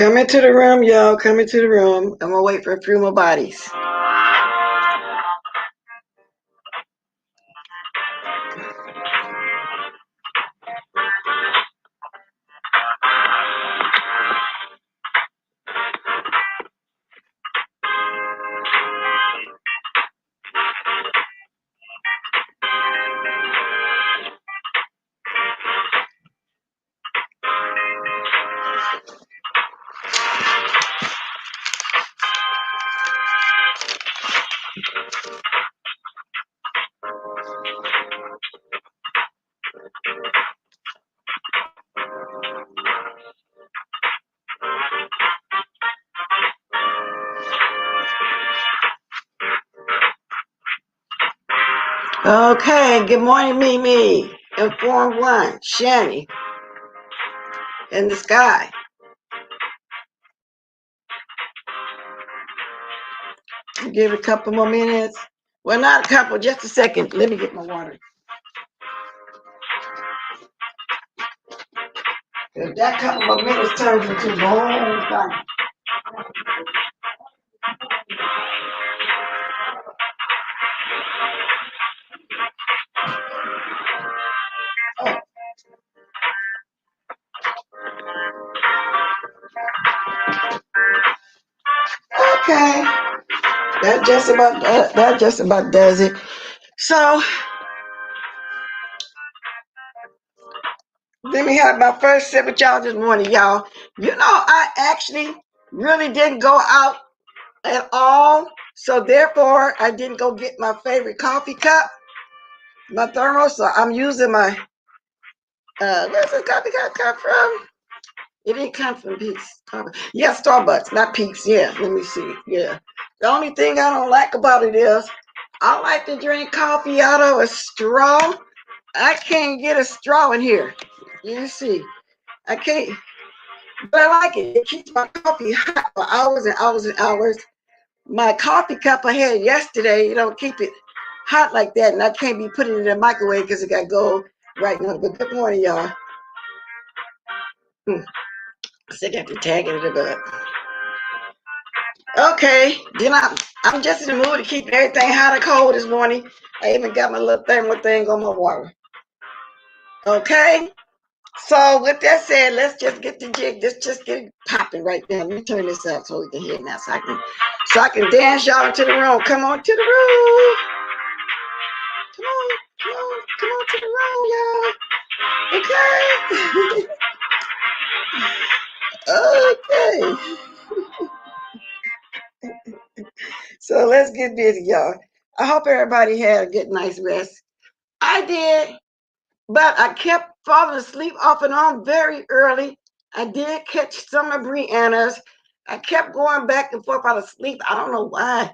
Come into the room, y'all. Come into the room. I'm gonna wait for a few more bodies. Okay, good morning, Mimi. Informed One, Shani, in the sky. Give it a couple more minutes. Well, not a couple, just a second. Let me get my water. If that couple more minutes turns into the whole thing. Okay, that just about does it. So let me have my first sip with y'all this morning, y'all. You know, I actually really didn't go out at all, so therefore I didn't go get my favorite coffee cup, my thermos. So I'm using my where's the coffee cup come from? It didn't come from Peeps. Yeah, Starbucks, not Peeps. Yeah, let me see. Yeah, the only thing I don't like about it is I like to drink coffee out of a straw. I can't get a straw in here. You see, I can't, but I like it. It keeps my coffee hot for hours and hours and hours. My coffee cup I had yesterday, you don't keep it hot like that, and I can't be putting it in the microwave because it got to go right now. But good morning, y'all. Sick after tagging it up. Okay, then I'm just in the mood to keep everything hot or cold this morning. I even got my little thermal thing on my water. Okay, so with that said, let's just get the jig. Let's just get it popping right now. Let me turn this up so we can hear it now, so I can dance y'all into the room. Come on to the room. Come on to the room, y'all. Okay. Okay. So let's get busy, y'all. I hope everybody had a good night's rest. I did, but I kept falling asleep off and on very early. I did catch some of Brianna's. I kept going back and forth out of sleep. I don't know why.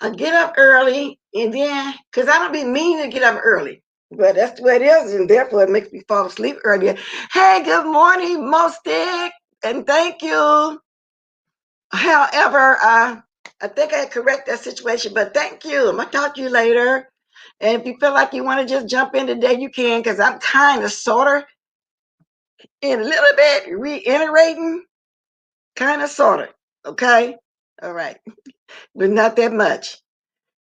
I get up early and then, because I don't be meaning to get up early, but that's the way it is, and therefore it makes me fall asleep earlier. Hey, good morning, Mostic, and thank you. However, I think I correct that situation, but thank you. I'm gonna talk to you later. And if you feel like you want to just jump in today, you can, because I'm kind of, sort of, in a little bit reiterating, kind of, sort of. Okay? All right. But not that much.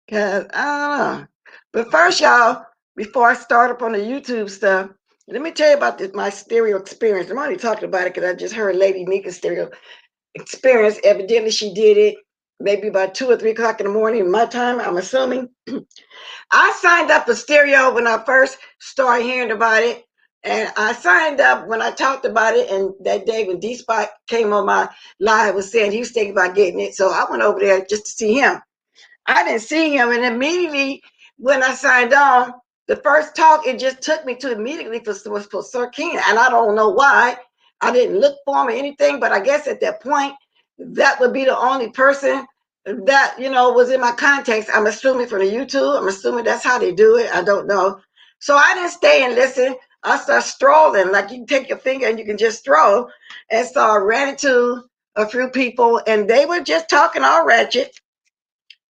Because I don't know. But first, y'all, before I start up on the YouTube stuff, let me tell you about my stereo experience. I'm already talking about it because I just heard Lady Nika's stereo experience. Evidently, she did it maybe about 2 or 3 o'clock in the morning in my time, I'm assuming. I signed up for stereo when I first started hearing about it. And I signed up when I talked about it. And that day when D-Spot came on my live was saying he was thinking about getting it. So I went over there just to see him. I didn't see him. And immediately when I signed on, the first talk, it just took me to immediately for Sir Keenan. And I don't know why. I didn't look for him or anything. But I guess at that point, that would be the only person that, you know, was in my contacts. I'm assuming from the YouTube. I'm assuming that's how they do it. I don't know. So I didn't stay and listen. I started strolling. Like you can take your finger and you can just stroll. And so I ran into a few people and they were just talking all ratchet.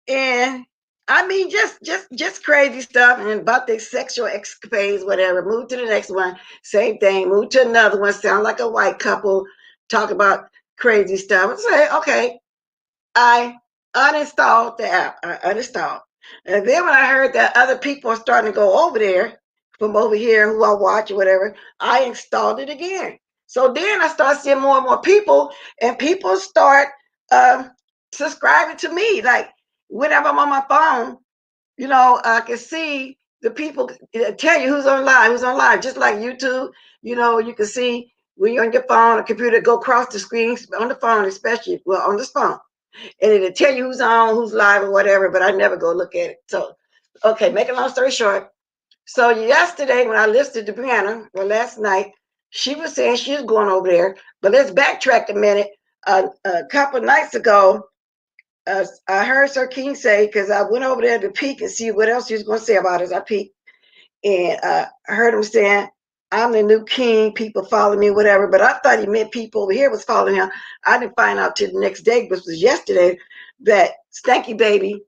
And I mean, just crazy stuff and about their sexual escapades, whatever. Move to the next one, same thing. Move to another one, sound like a white couple. Talk about crazy stuff. I say, okay, I uninstalled the app. I uninstalled. And then when I heard that other people are starting to go over there from over here who I watch or whatever, I installed it again. So then I start seeing more and more people, and people start um, subscribing to me. Like whenever I'm on my phone, I can see the people tell you who's on live, just like YouTube. You can see when you're on your phone or computer, go across the screen on the phone, especially, well, on this phone, and it'll tell you who's on, who's live, or whatever. But I never go look at it. So, okay, make a long story short. So yesterday, when I listened to Brianna, well, last night, she was saying she was going over there. But let's backtrack a minute. A couple nights ago, I heard Sir King say, because I went over there to peek and see what else he was going to say about us. I peeked, and I heard him saying, I'm the new king, people follow me, whatever. But I thought he meant people over here was following him. I didn't find out till the next day, which was yesterday, that Stanky Baby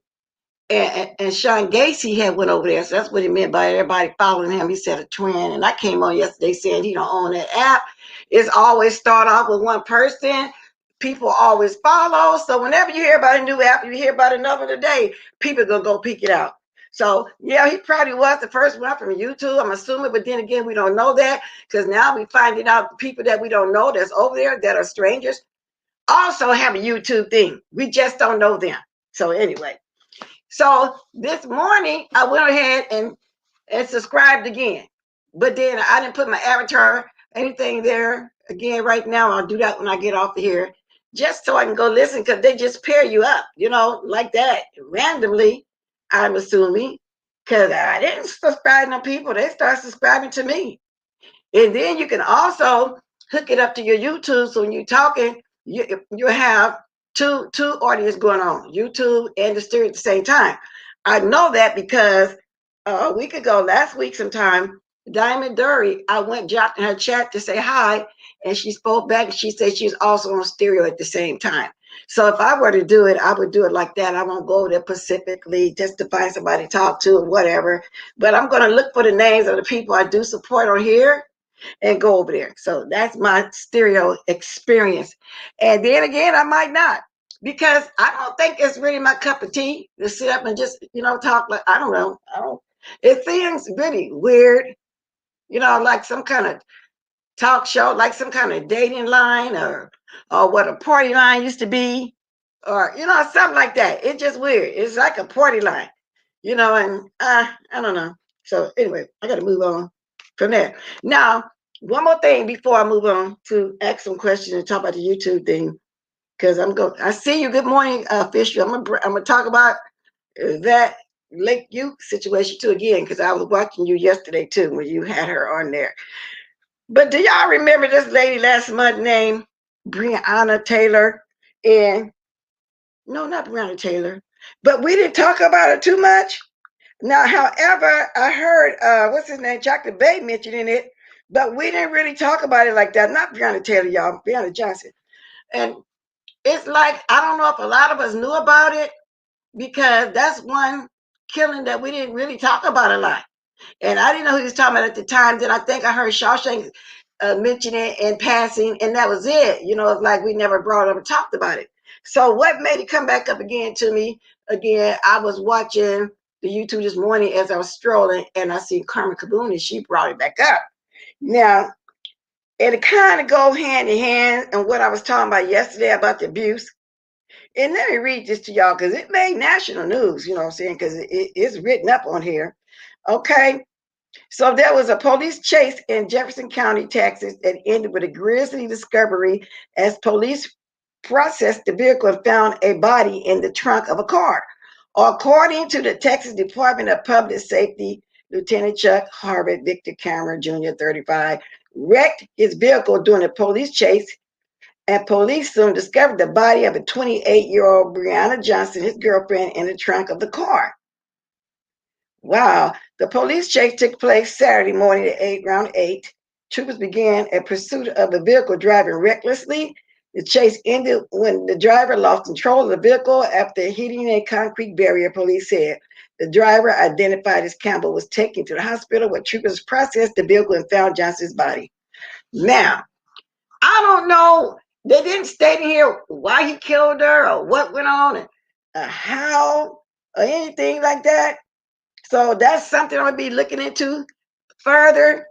and Sean Gacy had went over there. So that's what he meant by everybody following him. He said a trend. And I came on yesterday saying he don't own that app. It's always start off with one person. People always follow. So whenever you hear about a new app, you hear about another today, people gonna go peek it out. So yeah, he probably was the first one from YouTube, I'm assuming, but then again, we don't know that, because now we finding out the people that we don't know that's over there that are strangers also have a YouTube thing. We just don't know them. So anyway, so this morning I went ahead and subscribed again. But then I didn't put my avatar, anything there. Again, right now, I'll do that when I get off of here, just so I can go listen, because they just pair you up, like that, randomly, I'm assuming, because I didn't subscribe to people. They start subscribing to me. And then you can also hook it up to your YouTube. So when you're talking, you have two audience going on, YouTube and the stereo at the same time. I know that because a week ago, last week sometime, Diamond Dury, I went dropped in her chat to say hi, and she spoke back and she said she's also on stereo at the same time. So if I were to do it, I would do it like that. I won't go there specifically just to find somebody to talk to or whatever. But I'm going to look for the names of the people I do support on here and go over there. So that's my stereo experience. And then again, I might not, because I don't think it's really my cup of tea to sit up and just, talk like, I don't know. It seems really weird, like some kind of talk show, like some kind of dating line, or what a party line used to be, or, something like that. It's just weird. It's like a party line, and I don't know. So anyway, I got to move on from there. Now, one more thing before I move on to ask some questions and talk about the YouTube thing, because I see you. Good morning, Fisher. I'm gonna talk about that Lake Uke situation too again, because I was watching you yesterday too when you had her on there. But do y'all remember this lady last month named Breonna Taylor? And no, not Breonna Taylor, but we didn't talk about her too much. Now, however, I heard what's his name, Chocolate Bay mentioning it, but we didn't really talk about it like that. Not Breonna Taylor, y'all, Breonna Johnson. And it's like, I don't know if a lot of us knew about it, because that's one killing that we didn't really talk about a lot. And I didn't know who he was talking about at the time. Then I think I heard Shawshank mention it in passing, and that was it. It's like we never brought up and talked about it. So what made it come back up again to me? Again, I was watching the YouTube this morning as I was strolling, and I see Carmen Kaboom, and she brought it back up. Now, it kind of go hand in hand and what I was talking about yesterday about the abuse. And let me read this to y'all, because it made national news, you know what I'm saying, because it's written up on here. Okay. So there was a police chase in Jefferson County, Texas, that ended with a grisly discovery as police processed the vehicle and found a body in the trunk of a car. According to the Texas Department of Public Safety, Lieutenant Chuck Harbert, Victor Cameron Jr., 35, wrecked his vehicle during a police chase, and police soon discovered the body of a 28-year-old Breonna Johnson, his girlfriend, in the trunk of the car. Wow. The police chase took place Saturday morning at around 8. Troopers began a pursuit of the vehicle driving recklessly. The chase ended when the driver lost control of the vehicle after hitting a concrete barrier, police said. The driver, identified as Campbell, was taken to the hospital where troopers processed the vehicle and found Johnson's body. Now, I don't know They didn't state in here why he killed her or what went on and how or anything like that. So that's something I'm gonna be looking into further.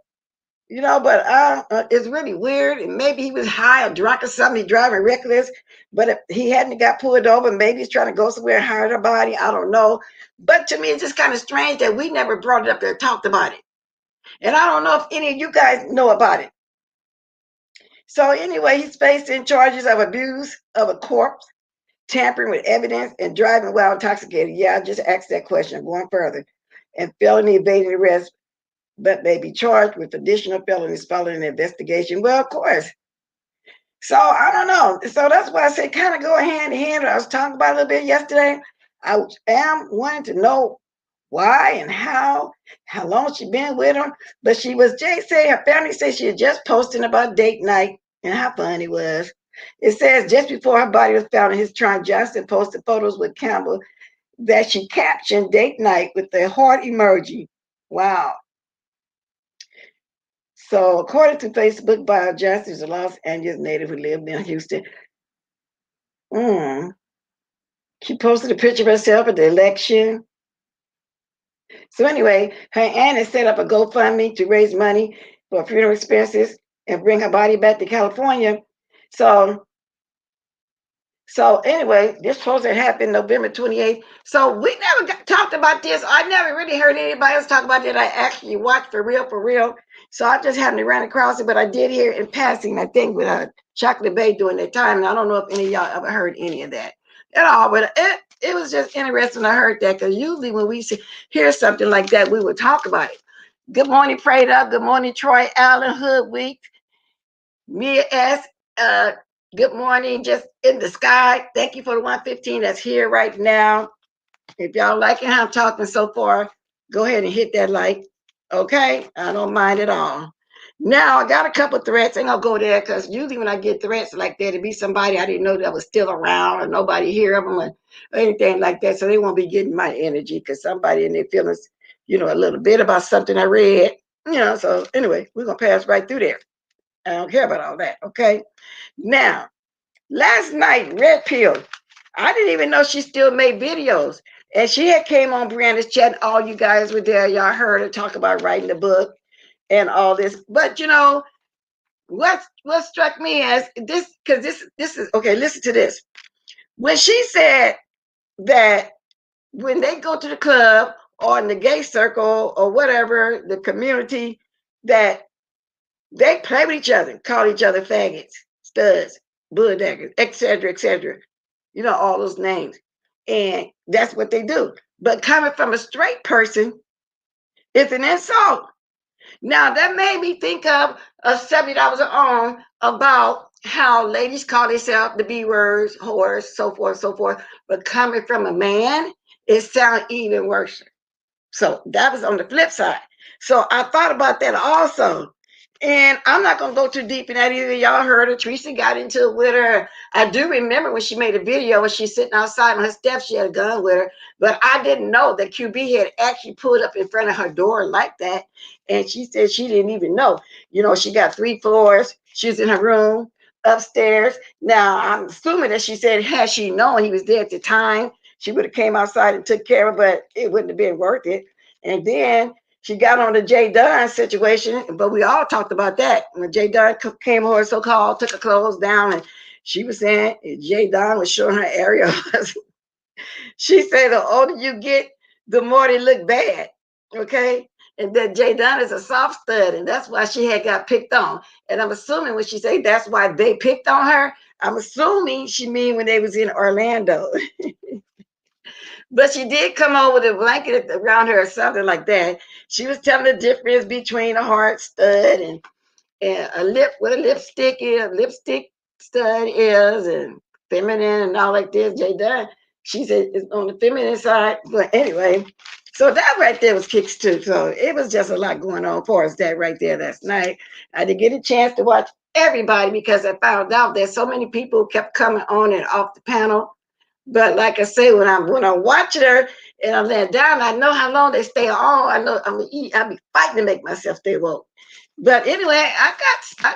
But it's really weird. And maybe he was high or drunk or something. He's driving reckless. But if he hadn't got pulled over, maybe he's trying to go somewhere and hurt her body. I don't know. But to me, it's just kind of strange that we never brought it up there and talked about it. And I don't know if any of you guys know about it. So anyway, he's facing charges of abuse of a corpse, tampering with evidence, and driving while intoxicated. Yeah, I just asked that question. Going further, and felony evading arrest, but may be charged with additional felonies following an investigation. Well, of course. So I don't know. So that's why I say kind of go hand in hand. I was talking about a little bit yesterday. I am wanting to know why and how long she been with him. But she was Jay say her family said she had just posting about date night and how fun it was. It says just before her body was found in his trunk, Johnson posted photos with Campbell that she captioned date night with the heart emoji. Wow. So, according to Facebook bio, Johnson is a Los Angeles native who lived in Houston. Mm. She posted a picture of herself at the election. So, anyway, her aunt has set up a GoFundMe to raise money for funeral expenses and bring her body back to California. So, So anyway, this supposed to happen November 28th. So we never talked about this. I never really heard anybody else talk about it. I actually watched for real, for real. So I just happened to run across it, but I did hear it in passing, I think, with Chocolate Bay during that time. And I don't know if any of y'all ever heard any of that at all, but it was just interesting. I heard that because usually when we hear something like that, we would talk about it. Good morning, Prayed Up. Good morning, Troy Allen, Hoodweek. Mia S. Good morning, just in the sky. Thank you for the 115 that's here right now. If y'all liking how I'm talking so far, go ahead and hit that like. Okay, I don't mind at all. Now I got a couple threats. I ain't gonna go there because usually when I get threats like that, it'd be somebody I didn't know that was still around or nobody hear of them or anything like that. So they won't be getting my energy because somebody in their feelings, a little bit about something I read. So anyway, we're gonna pass right through there. I don't care about all that. Okay. Now, last night, Red Pill, I didn't even know she still made videos. And she had came on Brianna's chat. All you guys were there. Y'all heard her talk about writing the book and all this. But what struck me as this, because this is okay, listen to this. When she said that when they go to the club or in the gay circle or whatever, the community, that they play with each other, call each other faggots, studs, bulldaggers, etc., etc. All those names. And that's what they do. But coming from a straight person, it's an insult. Now, that made me think of a subject I was on about how ladies call themselves the B words, whores, so forth, so forth. But coming from a man, it sounds even worse. So that was on the flip side. So I thought about that also. And I'm not going to go too deep in that either. Y'all heard her. Teresa got into it with her. I do remember when she made a video when she's sitting outside on her steps, she had a gun with her. But I didn't know that QB had actually pulled up in front of her door like that. And she said she didn't even know. She got 3 floors. She's in her room upstairs. Now, I'm assuming that she said had she known he was there at the time, she would have came outside and took care of it, but it wouldn't have been worth it. And then she got on the Jay Dunn situation, but we all talked about that. When Jay Dunn came over, so-called, took her clothes down, and she was saying Jay Dunn was showing her areas. She said the older you get, the more they look bad. Okay? And that Jay Dunn is a soft stud, and that's why she had got picked on. And I'm assuming when she say that's why they picked on her, I'm assuming she mean when they was in Orlando. But she did come over with a blanket around her or something like that. She was telling the difference between a hard stud and a lip, what a lipstick is, lipstick stud is, and feminine and all like this. Jay Dunn, she said it's on the feminine side. But anyway, so that right there was kicks too. So it was just a lot going on for us that right there last night. I didn't get a chance to watch everybody because I found out that so many people kept coming on and off the panel. But like I say, when I'm watching her and I'm laying down, I know how long they stay on. I know I'm gonna eat. I'll be fighting to make myself stay woke. But anyway, I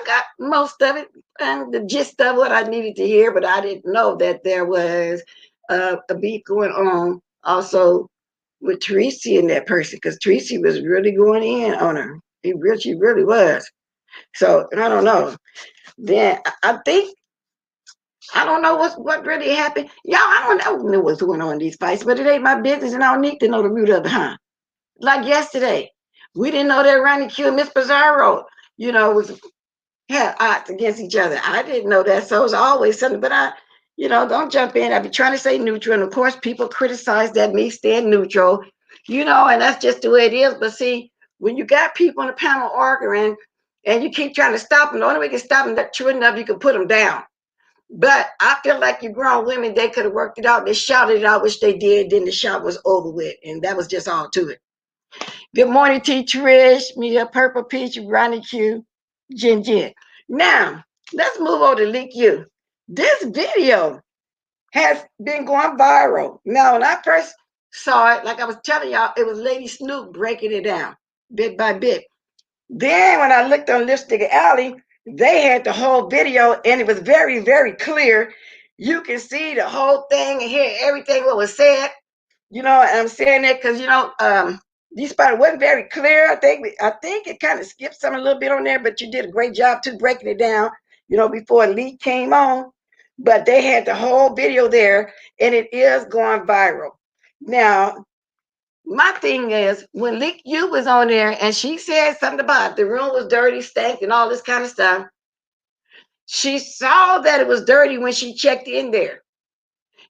got most of it and the gist of what I needed to hear, but I didn't know that there was a beef going on also with Tracy and that person because Tracy was really going in on her. She really was. So I don't know. Then I think I don't know what really happened. Y'all, I don't know what's going on in these fights, but it ain't my business, and I don't need to know the root of it, huh? Like yesterday, we didn't know that Randy killed Miss Pizarro. Was had odds against each other. I didn't know that, so it's always something. But don't jump in. I be trying to stay neutral, and of course, people criticize that me staying neutral. And that's just the way it is. But see, when you got people on the panel arguing, and you keep trying to stop them, the only way you can stop them that true enough, you can put them down. But I feel like you grown women, they could have worked it out. They shouted it out, which they did. Then the shout was over with, and that was just all to it. Good morning, T. Trish, Mia, Purple Peach, Ronnie Q, Jen Jen. Now, let's move over to Leak You. This video has been going viral. Now, when I first saw it, like I was telling y'all, it was Lady Snoop breaking it down bit by bit. Then when I looked on Lipstick Alley, they had the whole video and it was very, very clear. You can see the whole thing and hear everything what was said. And I'm saying that because these part wasn't very clear. I think it kind of skipped some a little bit on there, but you did a great job too breaking it down. Before Lee came on, but they had the whole video there, and it is going viral. Now, my thing is when Leak You was on there and she said something about the room was dirty, stank, and all this kind of stuff. She saw that it was dirty when she checked in there.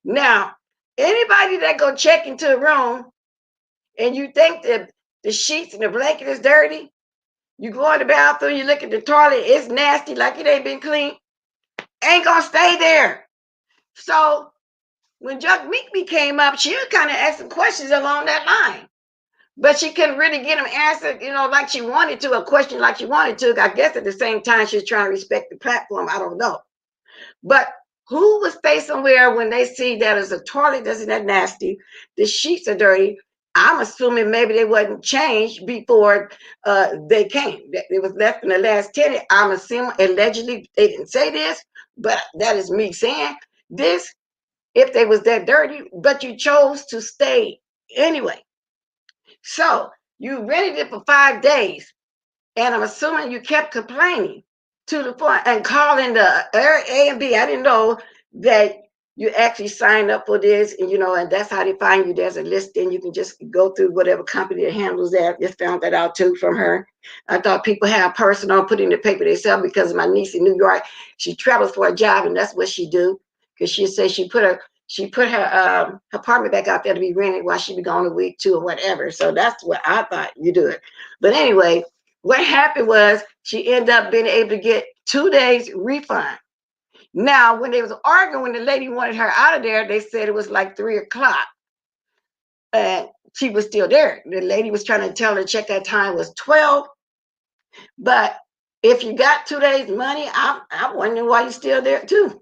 Now, anybody that go check into a room and you think that the sheets and the blanket is dirty, you go in the bathroom, you look at the toilet, it's nasty, like it ain't been cleaned, ain't gonna stay there. So when Judge Meekby came up, she was kind of asking questions along that line. But she couldn't really get them answered, like she wanted to, a question like she wanted to. I guess at the same time, she was trying to respect the platform. I don't know. But who would stay somewhere when they see that as a toilet that's that nasty, the sheets are dirty? I'm assuming maybe they wasn't changed before they came. It was left in the last tenant. I'm assuming allegedly they didn't say this, but that is me saying this. If they was that dirty, but you chose to stay anyway. So you rented it for 5 days, and I'm assuming you kept complaining to the point and calling the Airbnb. I didn't know that you actually signed up for this, and that's how they find you. There's a list, and you can just go through whatever company that handles that. Just found that out too from her. I thought people have personal put in the paper themselves because my niece in New York, she travels for a job, and that's what she do. Because she said she put her apartment back out there to be rented while she be gone a week too or whatever. So that's what I thought you do it. But anyway, what happened was she ended up being able to get 2 days refund. Now, when they was arguing, when the lady wanted her out of there, they said it was like 3 o'clock. And she was still there. The lady was trying to tell her checkout time was 12. But if you got 2 days money, I'm wondering why you still there too.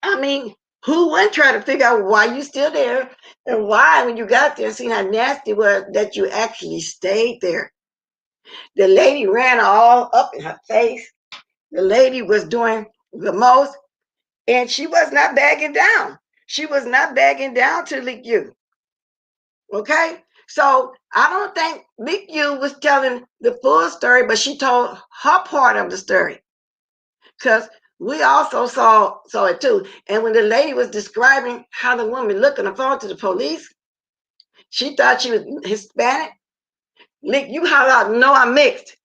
I mean, who wouldn't try to figure out why you still there and why when you got there, seeing how nasty it was that you actually stayed there. The lady ran all up in her face. The lady was doing the most, and she was not bagging down. She was not bagging down to Leak You. Okay? So I don't think Leak You was telling the full story, but she told her part of the story. Because we also saw it too. And when the lady was describing how the woman looked on the phone to the police, she thought she was Hispanic. Leak You holler out, no, I'm mixed.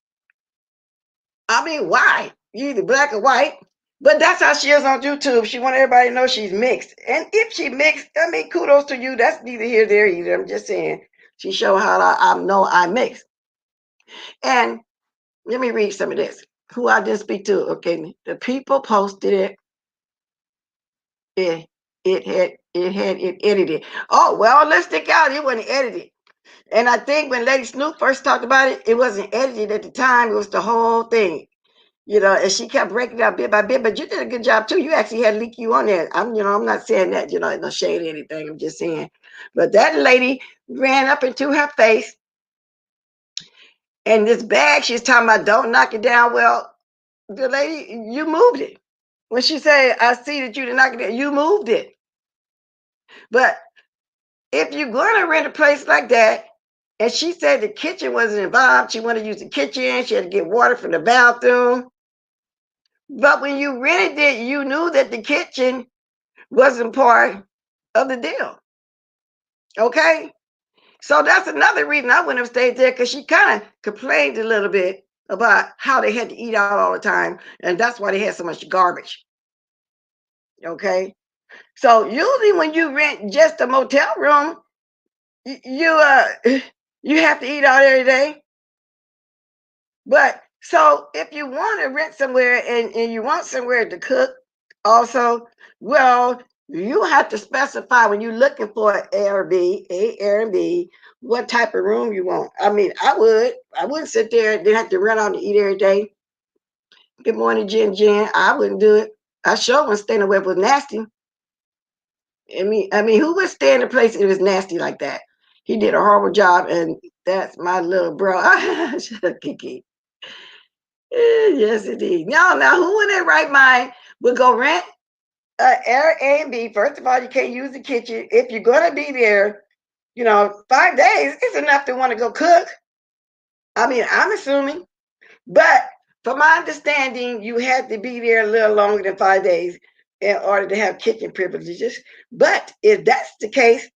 I mean, why? You either black or white. But that's how she is on YouTube. She wants everybody to know she's mixed. And if she mixed, I mean, kudos to you. That's neither here nor there either. I'm just saying. She showed how I know I'm mixed. And let me read some of this. Who I didn't speak to. Okay. The people posted it. It edited. Oh, well, let's stick out. It wasn't edited. And I think when Lady Snoop first talked about it, it wasn't edited at the time. It was the whole thing. And she kept breaking it out bit by bit, but you did a good job too. You actually had Leak You on there. I'm not saying that, no shade or anything. I'm just saying. But that lady ran up into her face And this bag she's talking about, don't knock it down. Well, the lady, you moved it. When she said, I see that you didn't knock it down, you moved it. But if you're going to rent a place like that, and she said the kitchen wasn't involved, she wanted to use the kitchen, she had to get water from the bathroom. But when you rented it, you knew that the kitchen wasn't part of the deal. Okay? So that's another reason I wouldn't have stayed there, because she kind of complained a little bit about how they had to eat out all the time. And that's why they had so much garbage. Okay? So usually when you rent just a motel room, you you have to eat out every day. But so if you want to rent somewhere and you want somewhere to cook also, well, you have to specify when you're looking for an Airbnb, what type of room you want. I mean, I wouldn't sit there and then have to run out and eat every day. Good morning, Jen. I wouldn't do it. I sure wouldn't stay in a where it was nasty. I mean, who would stay in a place if it was nasty like that? He did a horrible job, and that's my little bro. Kiki. Yes, indeed. Now, who in their right mind would go rent an Airbnb? First of all, you can't use the kitchen. If you're going to be there, 5 days is enough to want to go cook. I mean, I'm assuming. But from my understanding, you had to be there a little longer than 5 days in order to have kitchen privileges. But if that's the case,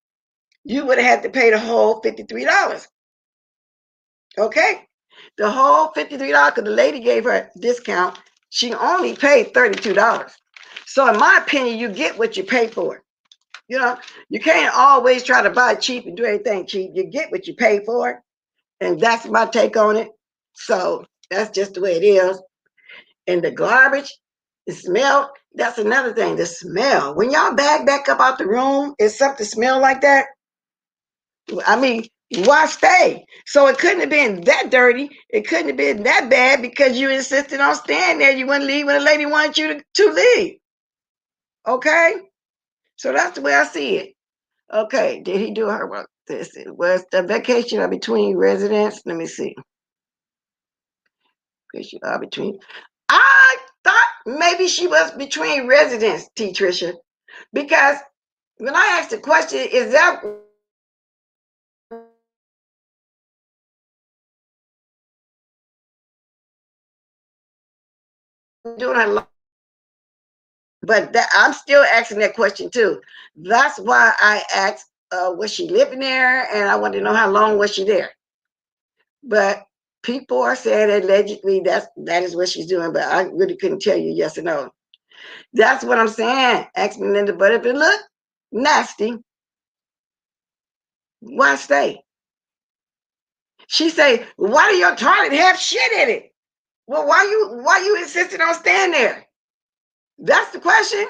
you would have had to pay the whole $53. Okay? The whole $53, because the lady gave her a discount. She only paid $32. So in my opinion, you get what you pay for. You can't always try to buy cheap and do everything cheap. You get what you pay for. And that's my take on it. So that's just the way it is. And the garbage, the smell, that's another thing. The smell. When y'all bag back up out the room, is something smell like that? I mean, why stay? So it couldn't have been that dirty. It couldn't have been that bad because you insisted on staying there. You wouldn't leave when the lady wanted you to leave. Okay? So that's the way I see it. Okay, did he do her work? This was the vacation or between residents. Let me see. Vacation or between. I thought maybe she was between residents, T. Tricia, because when I asked the question, is that doing her? But I'm still asking that question too. That's why I asked, was she living there? And I wanted to know how long was she there. But people are saying allegedly that is what she's doing, but I really couldn't tell you yes or no. That's what I'm saying. Ask me, Linda. But if it look nasty, why stay? She say, why do your toilet have shit in it? Well, why you insisting on staying there? That's the question.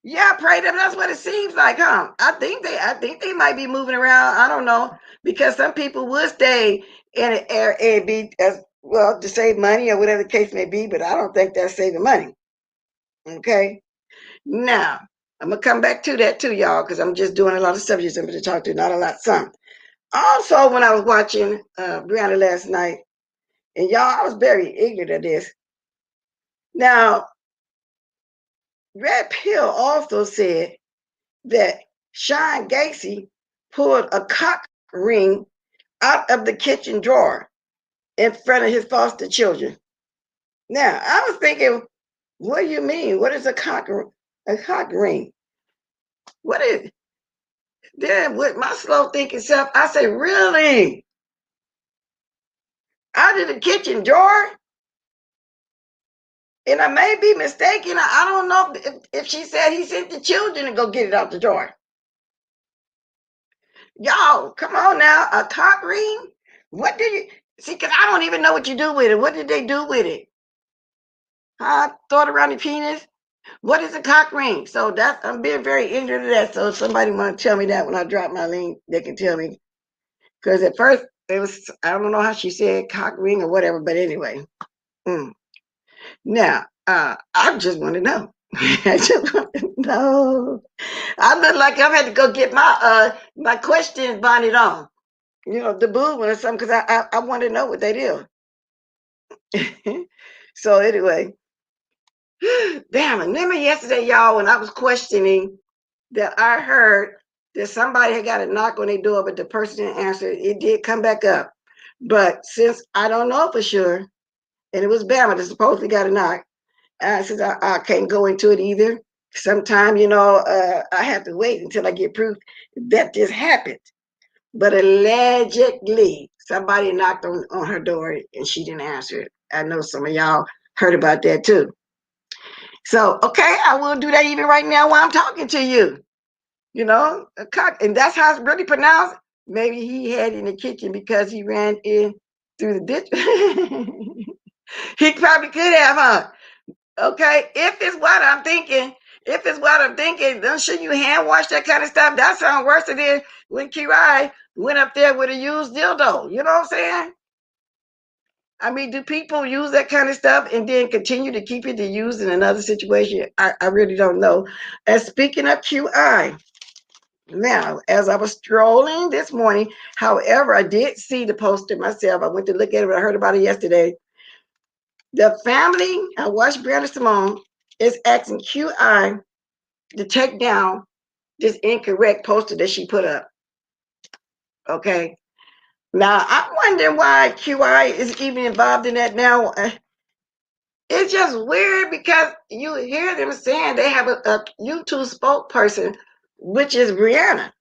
Yeah, pray them. That's what it seems like, huh? I think they might be moving around. I don't know, because some people would stay in an Airbnb as well to save money or whatever the case may be, but I don't think that's saving money. Okay. Now I'm gonna come back to that too, y'all, because I'm just doing a lot of subjects I'm going to talk to, not a lot, some. Also, when I was watching Brianna last night, and y'all, I was very ignorant of this. Now, Red Pill also said that Sean Gacy pulled a cock ring out of the kitchen drawer in front of his foster children. Now, I was thinking, what do you mean? What is a cock ring? What is? Then with my slow thinking self, I say, really? Out of the kitchen drawer? And I may be mistaken. I don't know if she said he sent the children to go get it out the drawer. Y'all, come on now. A cock ring? What do you see? Because I don't even know what you do with it. What did they do with it? Huh? Throw it around the penis? What is a cock ring? So that's, I'm being very ignorant of that. So if somebody want to tell me that when I drop my link, they can tell me. Because at first it was, I don't know how she said cock ring or whatever, but anyway. Now, I just want to know. I just want to know. I look like I'm had to go get my questions bonnet on. the boo one or something, because I want to know what they do. So anyway, damn, remember yesterday, y'all, when I was questioning that I heard that somebody had got a knock on their door, but the person didn't answer. It did come back up. But since I don't know for sure, and it was Bama that supposedly got a knock, since I can't go into it either. Sometime, I have to wait until I get proof that this happened. But allegedly, somebody knocked on her door and she didn't answer it. I know some of y'all heard about that too. So, okay, I will do that even right now while I'm talking to you. A cock, and that's how it's really pronounced. Maybe he had it in the kitchen because he ran in through the ditch. He probably could have, huh? Okay, if it's what I'm thinking, then should you hand wash that kind of stuff? That sounds worse than when Kirai went up there with a used dildo. You know what I'm saying? I mean, do people use that kind of stuff and then continue to keep it to use in another situation? I really don't know. And speaking of QI, now, as I was strolling this morning, however, I did see the poster myself. I went to look at it, I heard about it yesterday. The family, I watched Brianna Simone, is asking QI to take down this incorrect poster that she put up. Okay. Now, I'm wondering why QI is even involved in that now. It's just weird because you hear them saying they have a YouTube spokesperson, which is Brianna.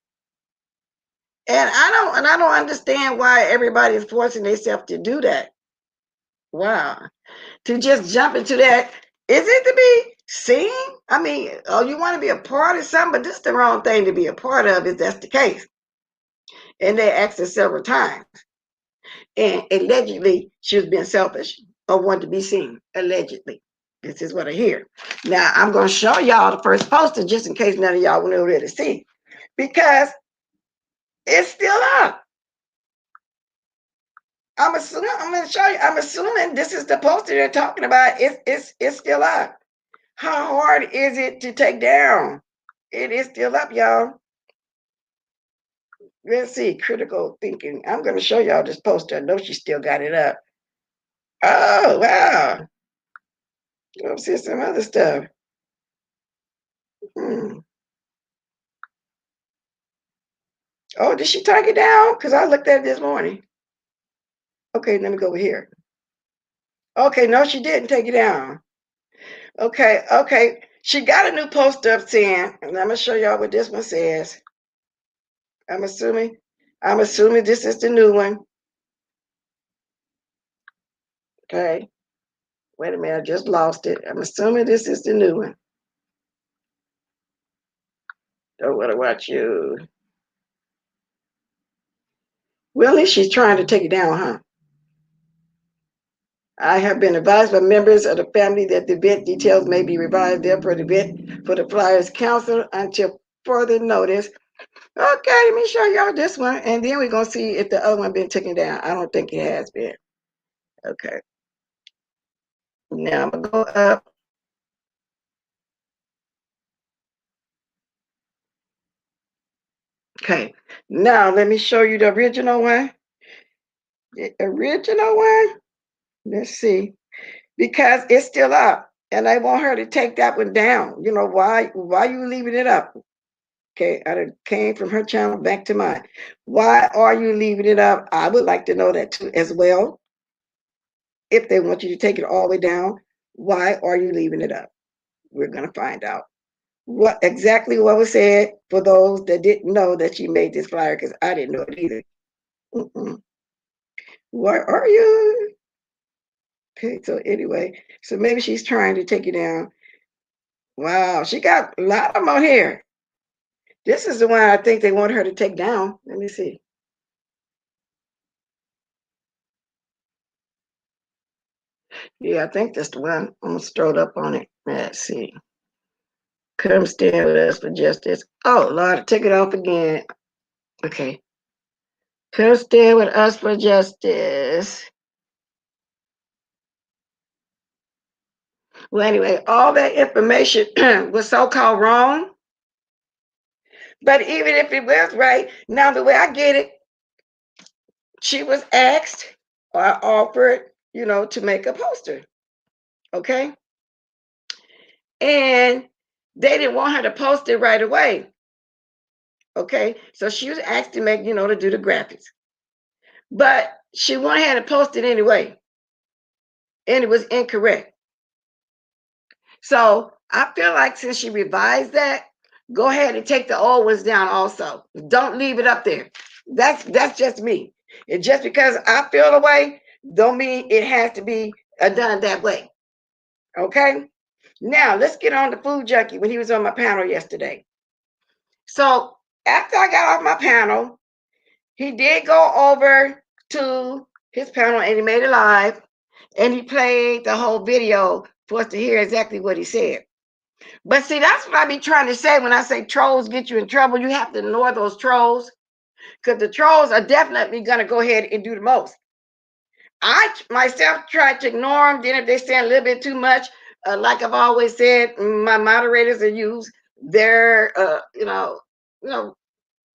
And I don't understand why everybody is forcing themselves to do that. Wow. To just jump into that. Is it to be seen? I mean, oh, you want to be a part of something, but this is the wrong thing to be a part of if that's the case. And they asked her several times. And allegedly, she was being selfish or wanted to be seen. Allegedly. This is what I hear. Now, I'm going to show y'all the first poster just in case none of y'all went over there to see. Because it's still up. I'm going to show you. I'm assuming this is the poster they're talking about. It's still up. How hard is it to take down? It is still up, y'all. Let's see. Critical thinking. I'm going to show y'all this poster. I know she still got it up. Oh, wow. Let's see some other stuff. Oh, did she take it down? Because I looked at it this morning. Okay, let me go over here. Okay, no, she didn't take it down. Okay. She got a new poster up saying, and I'm gonna show y'all what this one says. I'm assuming this is the new one. Okay. Wait a minute, I just lost it. I'm assuming this is the new one. Don't want to watch you. Well, at least she's trying to take it down, huh? I have been advised by members of the family that the event details may be revised. Therefore, the event for the Flyers Council until further notice. Okay, let me show y'all this one, and then we're gonna see if the other one been taken down. I don't think it has been. Okay. Now I'm gonna go up. Okay. Now let me show you the original one. The original one. Let's see. Because it's still up. And I want her to take that one down. You know, why you leaving it up? Okay, I came from her channel back to mine. Why are you leaving it up? I would like to know that too as well. If they want you to take it all the way down, why are you leaving it up? We're gonna find out what was said for those that didn't know that she made this flyer, because I didn't know it either. Why are you? Okay, so anyway, so maybe she's trying to take it down. Wow, she got a lot of them on here. This is the one I think they want her to take down. Let me see. Yeah, I think that's the one. I'm gonna stroll up on it. Let's see. Come stand with us for justice. Oh Lord, take it off again. Okay. Come stand with us for justice. Well, anyway, all that information was so-called wrong. But even if it was right, now the way I get it, she was asked or offered, to make a poster. Okay. And they didn't want her to post it right away. Okay. So she was asked to make, to do the graphics. But she went ahead and posted anyway. And it was incorrect. So I feel like since she revised that, go ahead and take the old ones down also. Don't leave it up there. That's just me. And just because I feel the way, don't mean it has to be done that way. Okay? Now let's get on the food junkie when he was on my panel yesterday. So after I got off my panel, he did go over to his panel and he made it live and he played the whole video for us to hear exactly what he said. But see, that's what I be trying to say when I say trolls get you in trouble. You have to ignore those trolls because the trolls are definitely going to go ahead and do the most. I myself try to ignore them. Then if they say a little bit too much, like I've always said, my moderators are use their,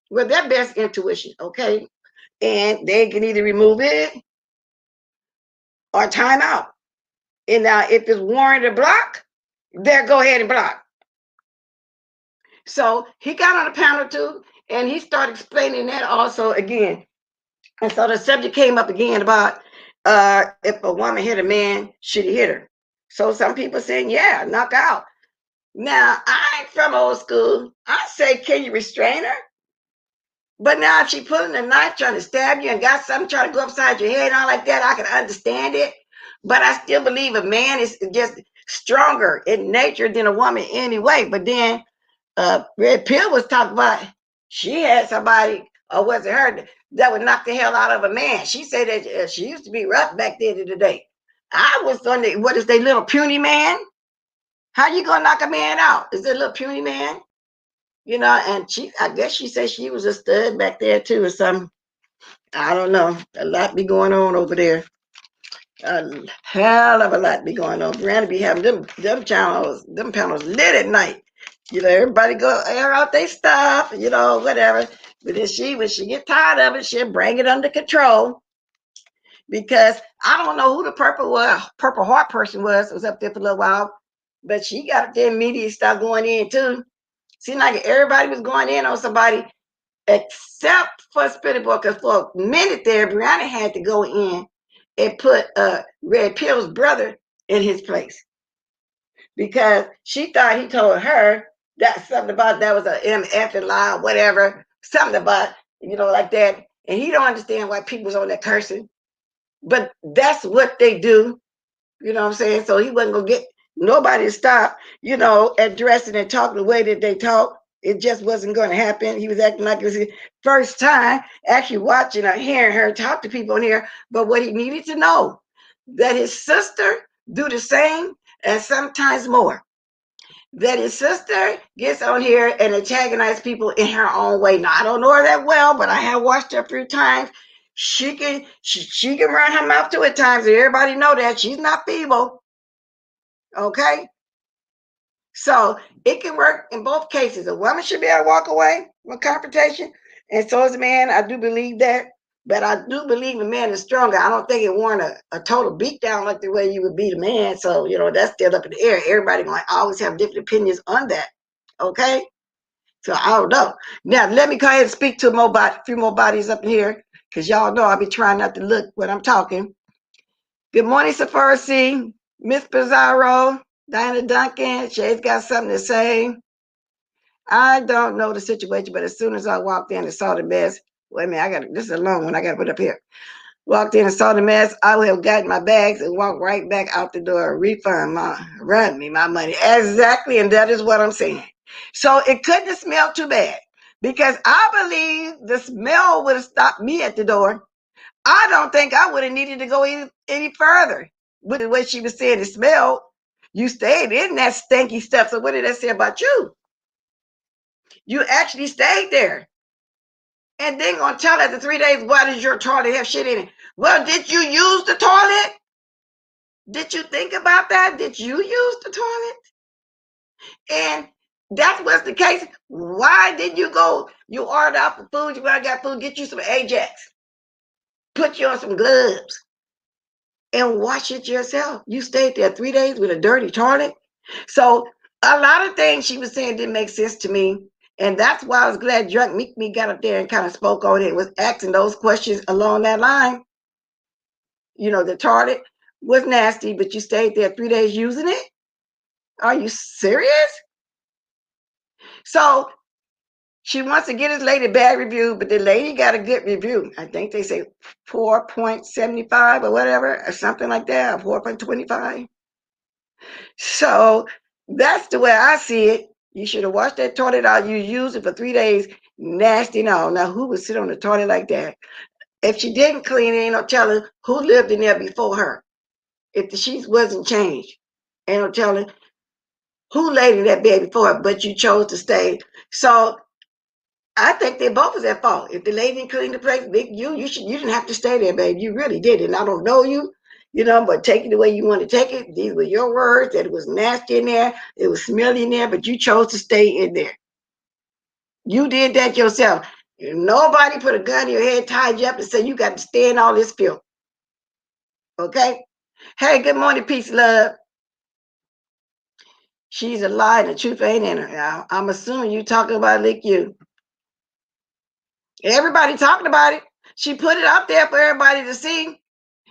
with their best intuition, okay? And they can either remove it or time out. And now if it's warranted to block, they'll go ahead and block. So he got on the panel too, and he started explaining that also again. And so the subject came up again about if a woman hit a man, should he hit her? So some people saying, yeah, knock out. Now, I ain't from old school. I say, can you restrain her? But now if she pulling a knife trying to stab you and got something trying to go upside your head and all like that, I can understand it. But I still believe a man is just stronger in nature than a woman anyway. But then Red Pill was talking about she had somebody, or was it her, that would knock the hell out of a man. She said that she used to be rough back then in the day. I was on the, what is they, little puny man? How you gonna knock a man out? Is it a little puny man? And I guess she said she was a stud back there too or something. I don't know. A lot be going on over there. A hell of a lot be going on. Granny be having them panels lit at night. Everybody go air out their stuff, whatever. But then when she get tired of it, she'll bring it under control. Because I don't know who the Purple Heart person was up there for a little while, but she got their media stuff going in too. Seemed like everybody was going in on somebody except for Spinning Boy, because for a minute there, Brianna had to go in and put Red Pill's brother in his place because she thought he told her that something about that was a MF and lie or whatever, something about, like that. And he don't understand why people's on that cursing. But that's what they do. You know what I'm saying? So he wasn't going to get nobody to stop, addressing and talking the way that they talk. It just wasn't going to happen. He was acting like it was his first time actually watching or hearing her talk to people in here. But what he needed to know, that his sister do the same and sometimes more. That his sister gets on here and antagonize people in her own way. Now, I don't know her that well, but I have watched her a few times. She can run her mouth too at times, and everybody know that she's not feeble. Okay, so it can work in both cases. A woman should be able to walk away from confrontation, and so is a man. I do believe that, but I do believe a man is stronger. I don't think it warrant a total beatdown like the way you would beat a man. So that's still up in the air. Everybody might always have different opinions on that. Okay, so I don't know. Now let me go ahead and speak to a few more bodies up in here, because y'all know I'll be trying not to look when I'm talking. Good morning, Sephora C, Miss Pizarro, Diana Duncan. Shay's got something to say. I don't know the situation, but as soon as I walked in and saw the mess, wait a minute, this is a long one. I got to put up here. Walked in and saw the mess. I would have gotten my bags and walked right back out the door, run me my money. Exactly, and that is what I'm saying. So it couldn't have smelled too bad, because I believe the smell would have stopped me at the door. I don't think I would have needed to go any further with the way she was saying it smelled. You stayed in that stinky stuff. So what did that say about you? You actually stayed there. And then gonna tell after 3 days, why does your toilet have shit in it? Well, did you use the toilet? Did you think about that? Did you use the toilet? And that was the case. Why did you go? You ordered out for food, you went and got food, get you some Ajax. put you on some gloves and wash it yourself. You stayed there 3 days with a dirty toilet. So a lot of things she was saying didn't make sense to me. And that's why I was glad Drunk Meek Me got up there and kind of spoke on it, was asking those questions along that line. The toilet was nasty, but you stayed there 3 days using it? Are you serious? So she wants to get this lady a bad review, but the lady got a good review. I think they say 4.75 or whatever, or something like that, 4.25. So that's the way I see it. You should have washed that toilet out. You used it for 3 days. Nasty and all. Now, who would sit on the toilet like that? If she didn't clean it, ain't no telling who lived in there before her. If the sheets wasn't changed, ain't no telling who laid in that bed before her, but you chose to stay. So I think they both was at fault. If the lady didn't clean the place, you didn't have to stay there, babe. You really did. And I don't know you, but take it the way you want to take it. These were your words that it was nasty in there, it was smelly in there, but you chose to stay in there. You did that yourself. Nobody put a gun in your head, tied you up, and said you got to stay in all this filth. Okay? Hey, good morning, peace, love. She's a lie, and the truth ain't in her. I'm assuming you talking about Lick You. Everybody talking about it. She put it out there for everybody to see,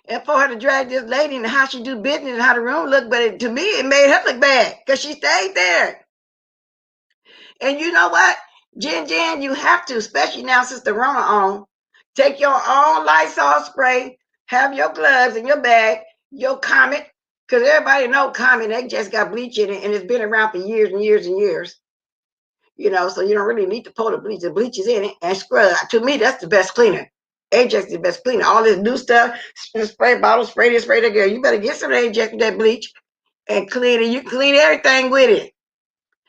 and for her to drag this lady and how she do business and how the room look. But to me, it made her look bad because she stayed there. And you know what, Jen, you have to, especially now since the Rona on, take your own Lysol spray, have your gloves in your bag, your Comet, because everybody know Comet, they just got bleach in it, and it's been around for years and years and years. So you don't really need to pour the bleach. The bleach is in it, and scrub. To me, that's the best cleaner. Ajax is the best cleaner. All this new stuff, spray bottles, spray this, spray that. Girl, you better get some Ajax with that bleach and clean it. You clean everything with it.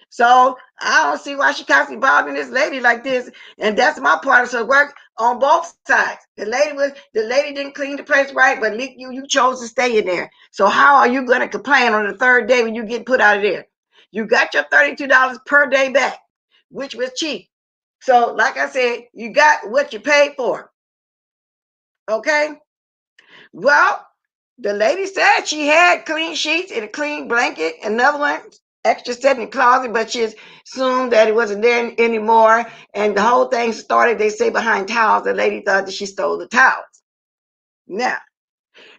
So I don't see why she constantly bothering this lady like this. And that's my part of her work on both sides. The lady didn't clean the place right, but you chose to stay in there. So how are you going to complain on the third day when you get put out of there? You got your $32 per day back, which was cheap. So like I said, you got what you paid for. Okay? Well, the lady said she had clean sheets and a clean blanket, another one extra set in the closet, but she assumed that it wasn't there anymore. And the whole thing started, they say, behind towels. The lady thought that she stole the towels. Now,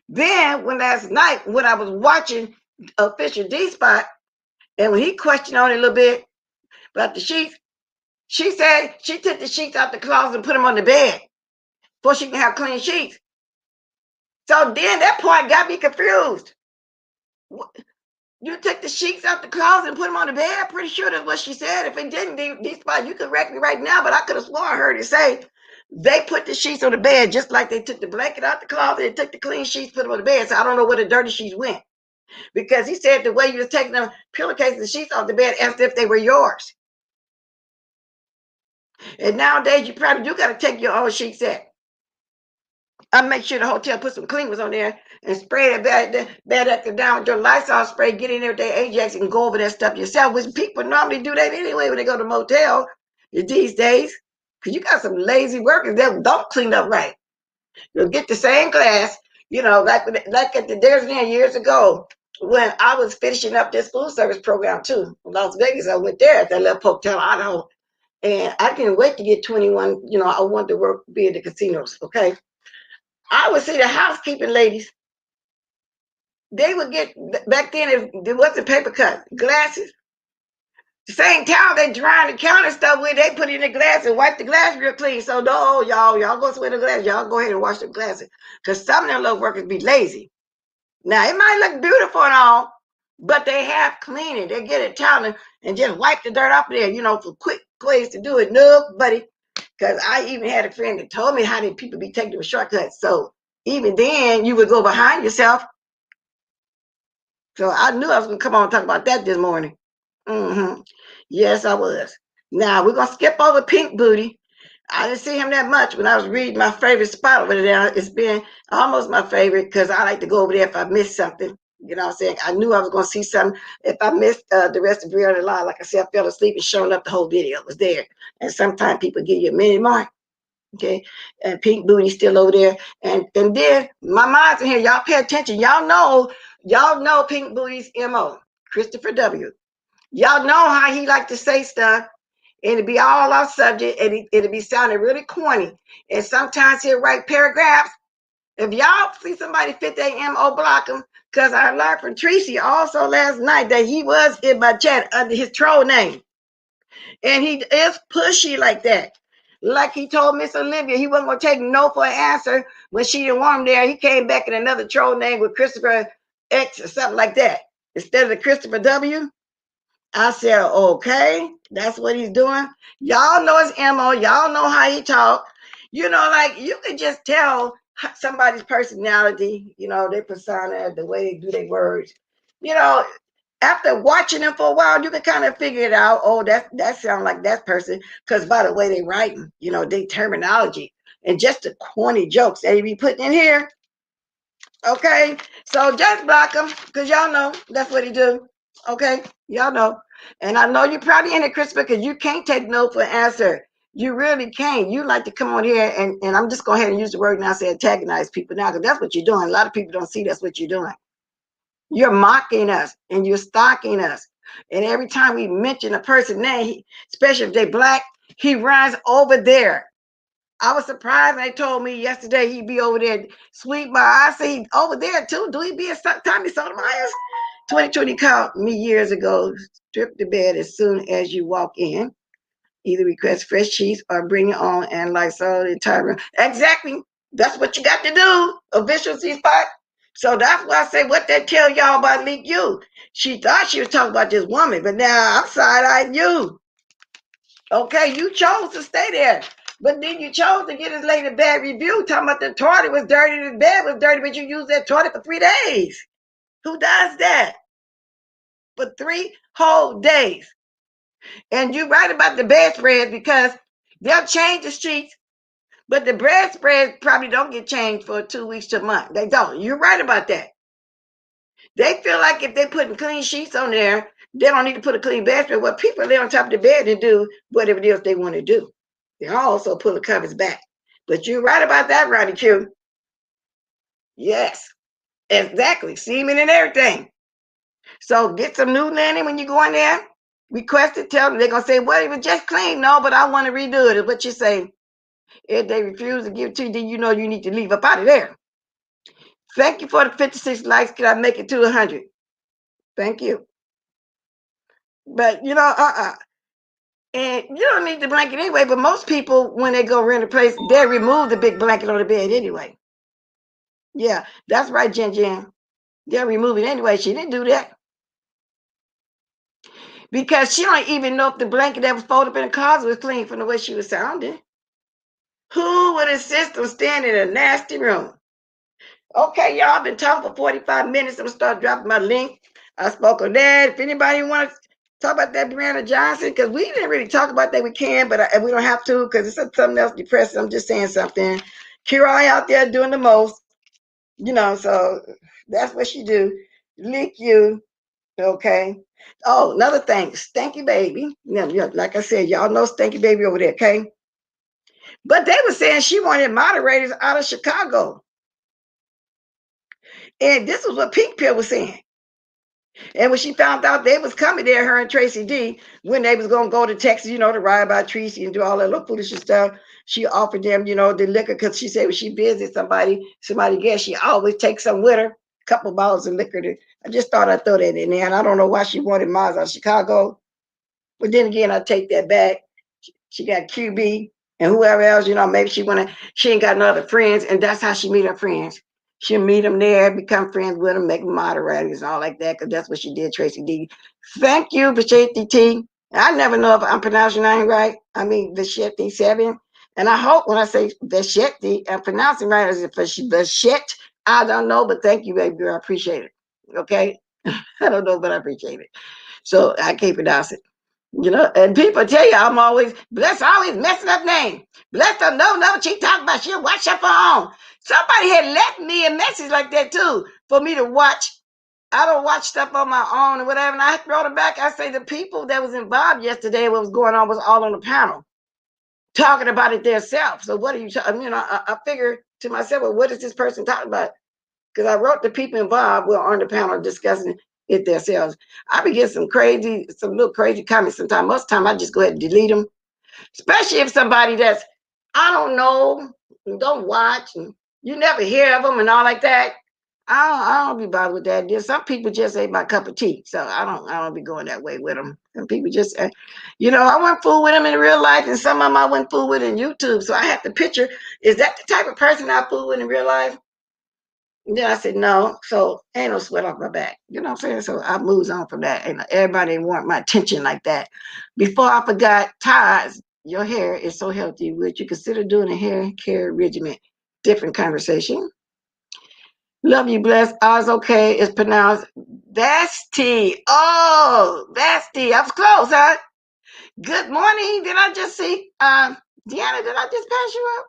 then last night, when I was watching Official D Spot, and when he questioned on it a little bit about the sheets, she said she took the sheets out the closet and put them on the bed before she can have clean sheets. So then that part got me confused. You took the sheets out the closet and put them on the bed? Pretty sure that's what she said. If it didn't, D-Spot, you could correct me right now, but I could have sworn I heard it say they put the sheets on the bed just like they took the blanket out the closet and took the clean sheets, put them on the bed. So I don't know where the dirty sheets went. Because he said the way you was taking the pillowcases and sheets off the bed as if they were yours. And nowadays, you probably do got to take your own sheet set. I make sure the hotel put some cleaners on there and spray the bed actor down with your Lysol spray. Get in there with their Ajax and go over that stuff yourself, which people normally do that anyway when they go to motel these days. Because you got some lazy workers that don't clean up right. You'll get the same glass, like at the There's Inn years ago when I was finishing up this food service program too. In Las Vegas, I went there at that little hotel, Idaho. And I didn't wait to get 21. I wanted to be at the casinos, okay? I would see the housekeeping ladies. They would get, back then, if there wasn't paper cut, glasses. The same towel they drying the counter stuff with, they put it in the glass and wipe the glass real clean. So no, y'all go sweat the glass. Y'all go ahead and wash the glasses. Because some of them little workers be lazy. Now, it might look beautiful and all, but they have cleaning. They get a towel and just wipe the dirt off of there, for quick ways to do it. No, buddy. Because I even had a friend that told me how did people be taking the shortcuts. So even then, you would go behind yourself. So I knew I was going to come on and talk about that this morning. Yes, I was. Now, we're going to skip over Pink Booty. I didn't see him that much when I was reading my favorite spot over there. It's been almost my favorite because I like to go over there if I miss something. You know what I'm saying? I knew I was going to see something. If I missed the rest of Brianna Lie, like I said, I fell asleep and showing up the whole video was there. And sometimes people give you a minute mark. Okay, and Pink Booty still over there. And then my mind's in here. Y'all pay attention. Y'all know Pink Booty's MO, Christopher W. Y'all know how he like to say stuff, and it'd be all off subject, and it'd be sounding really corny. And sometimes he'll write paragraphs. If y'all see somebody fit that MO, block him. Because I learned from Tracy also last night that he was in my chat under his troll name. And he is pushy like that. Like he told Miss Olivia, he wasn't going to take no for an answer when she didn't want him there. He came back in another troll name with Christopher X or something like that. Instead of the Christopher W. I said, okay, that's what he's doing. Y'all know his MO. Y'all know how he talk. Like you can just tell somebody's personality, their persona, the way they do their words. You know, After watching them for a while, you can kind of figure it out. Oh, that sounds like that person. Because by the way they writing, their terminology and just the corny jokes they be putting in here. Okay, so just block him because y'all know that's what he do. Okay, y'all know. And I know you're probably in it, Christopher, because you can't take no for an answer. You really can't. You like to come on here and I'm just going ahead and use the word now, say antagonize people now, because that's what you're doing. A lot of people don't see that's what you're doing. You're mocking us and you're stalking us. And every time we mention a person's name, especially if they're black, he runs over there. I was surprised they told me yesterday he'd be over there. Sweet my, I say he over there too. Do he be at Tommy Sotomayor's? 2020 called me years ago. Strip the bed as soon as you walk in. Either request fresh sheets or bring it on and like so the entire room. Exactly. That's what you got to do. Official C-spot. So that's why I say what they tell y'all about Leak You. She thought she was talking about this woman, but now I'm side-eyeing you. Okay, you chose to stay there. But then you chose to get his lady a bad review, talking about the toilet was dirty, the bed was dirty, but you used that toilet for 3 days. Who does that? For 3 whole days. And you write about the bedspreads because they'll change the sheets, but the bedspreads probably don't get changed for 2 weeks to a month. They don't. You're right about that. They feel like if they're putting clean sheets on there, they don't need to put a clean bedspread. Well, people lay on top of the bed and do whatever it is they want to do. They also pull the covers back. But you're right about that, Ronnie Q. Yes, exactly. Semen and everything. So get some new linen when you go in there. Request it. Tell them they're gonna say, "Well, it was just clean." No, but I want to redo it. Is what you say. If they refuse to give it to you, then you know you need to leave up out of there. Thank you for the 56 likes. Can I make it to 100? Thank you. But And you don't need the blanket anyway. But most people, when they go rent a place, they remove the big blanket on the bed anyway. Yeah, that's right, Jen Jen. They'll remove it anyway. She didn't do that because she don't even know if the blanket that was folded up in the closet was clean from the way she was sounding. Who would insist on staying in a nasty room? Okay, y'all, I've been talking for 45 minutes. I'm gonna start dropping my link. I spoke on that. If anybody wants to talk about that Brianna Johnson, because we didn't really talk about that, we can, but we don't have to because it's something else depressing. I'm just saying something. Kirai out there doing the most, so that's what she do. Lick you, okay? Oh, another thing, Stanky Baby. Yeah, like I said, y'all know Stanky Baby over there, okay? But they were saying she wanted moderators out of Chicago. And this is what Pink Pill was saying. And when she found out they was coming there, her and Tracy D, when they was gonna go to Texas, to ride by Tracy and do all that little foolish stuff, she offered them, the liquor because she said when she visits somebody guest, she always takes some with her, a couple bottles of liquor. I just thought I'd throw that in there, and I don't know why she wanted Mars out of Chicago, but then again, I take that back. She got QB and whoever else, maybe she ain't got no other friends, and that's how she meet her friends. She'll meet them there, become friends with them, make them moderators and all like that, because that's what she did, Tracy D. Thank you, Vasheti T. I never know if I'm pronouncing your name right. I mean, Vasheti 7. And I hope when I say Vasheti, I'm pronouncing right as if Vashet. I don't know, but thank you, baby girl. I appreciate it. Okay? I don't know, but I appreciate it. So I can't pronounce it. And people tell you I'm always always messing up name. Bless her, no, she talking about she'll watch her phone. Somebody had left me a message like that too for me to watch. I don't watch stuff on my own or whatever. And I wrote it back. I say the people that was involved yesterday, what was going on was all on the panel. talking about it themselves. So what are you talking? I figure to myself, well, what is this person talking about? Because I wrote the people involved were on the panel discussing it themselves. I be getting some little crazy comments sometimes. Most of the time, I just go ahead and delete them, especially if somebody that's I don't know, don't watch, and you never hear of them and all like that. I don't be bothered with that. There's some people just ain't my cup of tea, so I don't be going that way with them. Some people just, I went fool with them in real life, and some of them I went fool with in YouTube. So I have to picture: is that the type of person I fool with in real life? And then I said no, so ain't no sweat off my back. You know what I'm saying? So I moves on from that. And everybody want my attention like that. Before I forgot, ties. Your hair is so healthy. Would you consider doing a hair care regimen? Different conversation. Love you, bless. Ours okay is pronounced Vasti. Oh, Vasti. I was close, huh? Good morning. Did I just see? Deanna, did I just pass you up?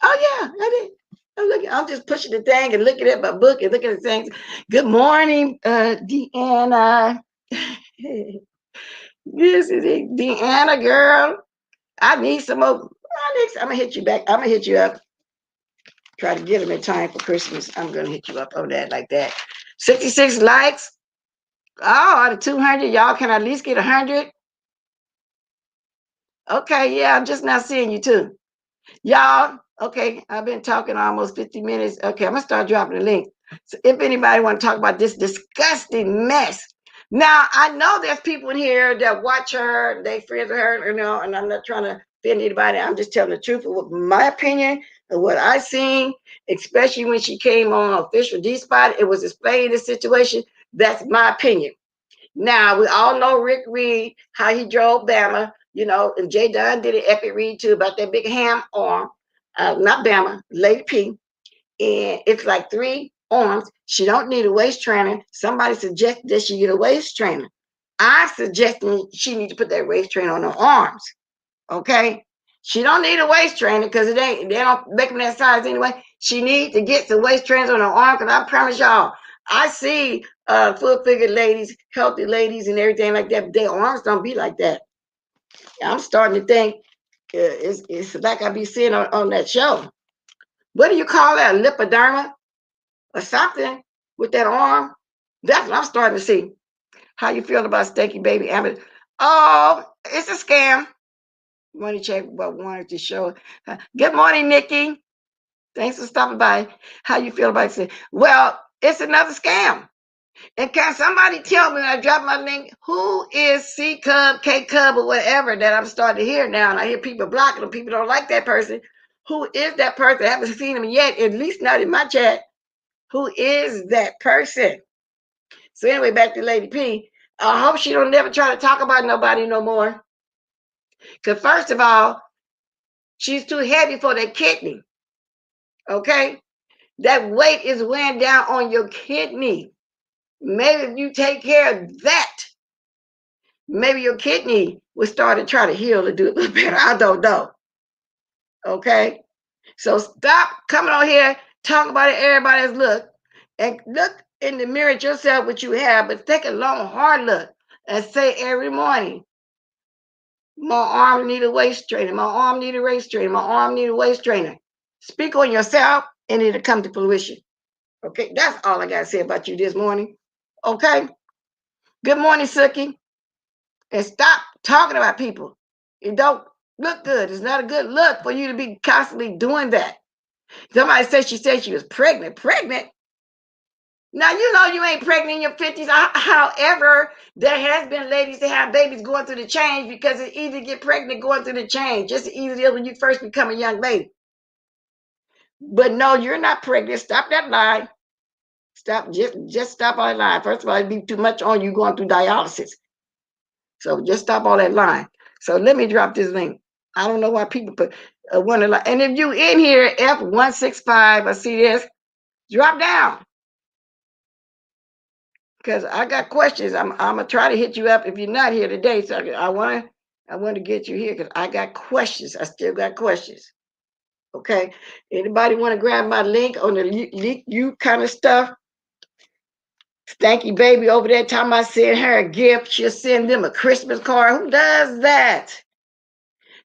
Oh yeah, I did. I'm just pushing the thing and looking at my book and looking at things. Good morning, Deanna. This is it, Deanna, girl. I need some more. I'm gonna hit you back. I'm gonna hit you up. Try to get them in time for Christmas. I'm gonna hit you up on that like that. 66 likes. Oh, out of 200, y'all can at least get 100. Okay, yeah, I'm just not seeing you too. Y'all, okay, I've been talking almost 50 minutes. Okay, I'm gonna start dropping the link. So if anybody want to talk about this disgusting mess. Now, I know there's people in here that watch her, they friends with her, and I'm not trying to offend anybody. I'm just telling the truth of what my opinion of what I seen, especially when she came on Official D Spot. It was explaining the situation. That's my opinion. Now, we all know Rick Reed, how he drove Bama, and Jay Dunn did an epic read too about that big ham arm. Not Bama, Lady P. And it's like 3 arms. She don't need a waist trainer. Somebody suggested that she get a waist trainer. I'm suggesting she need to put that waist trainer on her arms. Okay? She don't need a waist trainer because they don't make them that size anyway. She needs to get some waist trainers on her arm because I promise y'all, I see full-figured ladies, healthy ladies, and everything like that, but their arms don't be like that. I'm starting to think it's like I be seeing on that show. What do you call that? A lipoderma or something with that arm? That's what I'm starting to see. How you feel about Stanky Baby Amber? Oh, it's a scam. Money check, but wanted to show. Good morning, Nikki. Thanks for stopping by. How you feel about it? Well, it's another scam. And can somebody tell me when I drop my link, who is C Cub, K Cub, or whatever that I'm starting to hear now? And I hear people blocking them. People don't like that person. Who is that person? I haven't seen him yet, at least not in my chat. Who is that person? So anyway, back to Lady P. I hope she don't never try to talk about nobody no more. Because first of all, she's too heavy for that kidney. Okay? That weight is weighing down on your kidney. Maybe if you take care of that, maybe your kidney will start to try to heal and do a little better. I don't know. Okay? So stop coming on here, talk about it, everybody's look, and look in the mirror at yourself what you have, but take a long, hard look and say every morning, my arm need a waist trainer, my arm need a waist trainer, my arm need a waist trainer. Speak on yourself and it'll come to fruition. Okay, that's all I got to say about you this morning. Okay, good morning, Sookie. And stop talking about people. It don't look good. It's not a good look for you to be constantly doing that. Somebody said she was pregnant. Pregnant? Now, you ain't pregnant in your 50s. However, there has been ladies that have babies going through the change because it's easy to get pregnant going through the change. Just as easy as when you first become a young lady. But no, you're not pregnant. Stop that lie. Stop. Just stop all that lie. First of all, it'd be too much on you going through dialysis. So just stop all that lying. So let me drop this link. I don't know why people put one to lie. And if you in here, F165, I see this, drop down. Because I got questions. I'm gonna try to hit you up if you're not here today. So I want to get you here because I got questions. I still got questions. Okay. Anybody want to grab my link on the leak you kind of stuff? Stanky baby over there time I send her a gift, she'll send them a Christmas card. Who does that?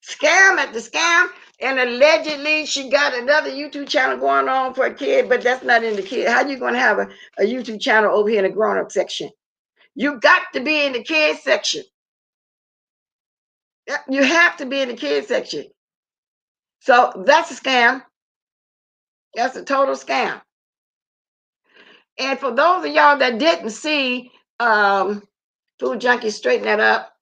Scam at the scam. And allegedly she got another YouTube channel going on for a kid, but that's not in the kid. How you gonna have a YouTube channel over here in the grown-up section? You got to be in the kids section. You have to be in the kids section. So that's a scam. That's a total scam. And for those of y'all that didn't see Food Junkie straighten that up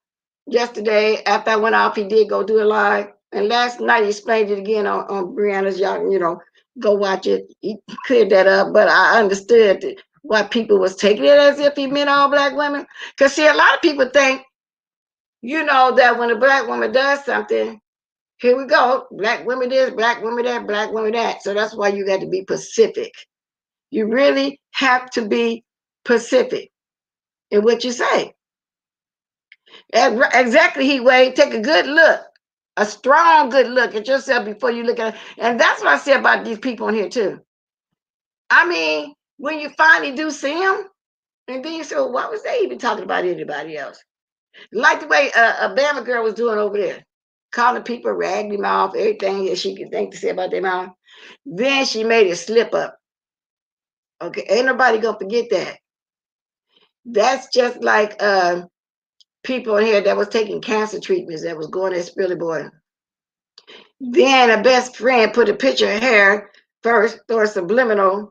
yesterday after I went off, he did go do it live. And last night he explained it again on Brianna's, y'all, go watch it. He cleared that up, but I understood why people was taking it as if he meant all black women. Because see, a lot of people think, that when a black woman does something, here we go, black women this, black women that, black women that. So that's why you got to be Pacific. You really have to be Pacific in what you say. Exactly, Heat Wave. Take a good look, a strong good look at yourself before you look at it. And that's what I say about these people in here too. I mean, when you finally do see them, and then you say, well, why was they even talking about anybody else? Like the way a Bama girl was doing over there, calling people raggedy mouth, everything that she could think to say about their mouth. Then she made it slip up. Okay, ain't nobody gonna forget that. That's just like people in here that was taking cancer treatments that was going to Spilly Boy. Then a best friend put a picture of her first, or a subliminal,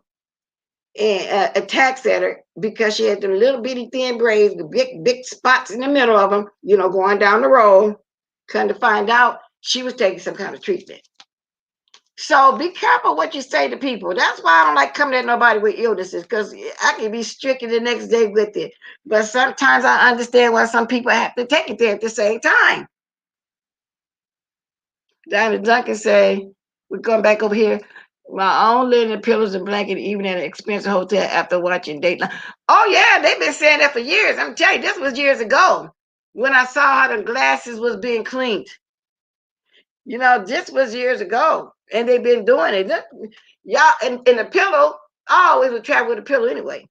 and attacks at her because she had them little bitty thin braids with big spots in the middle of them, going down the road. Come to find out, she was taking some kind of treatment. So be careful what you say to people. That's why I don't like coming at nobody with illnesses, because I can be stricken the next day with it. But sometimes I understand why some people have to take it there at the same time. Diamond Duncan say, we're going back over here. My own linen, pillows, and blanket, even at an expensive hotel after watching Dateline. Oh, yeah, they've been saying that for years. I'm telling you, this was years ago when I saw how the glasses was being cleaned. This was years ago, and they've been doing it. Y'all, and the pillow, I always would travel with a pillow anyway.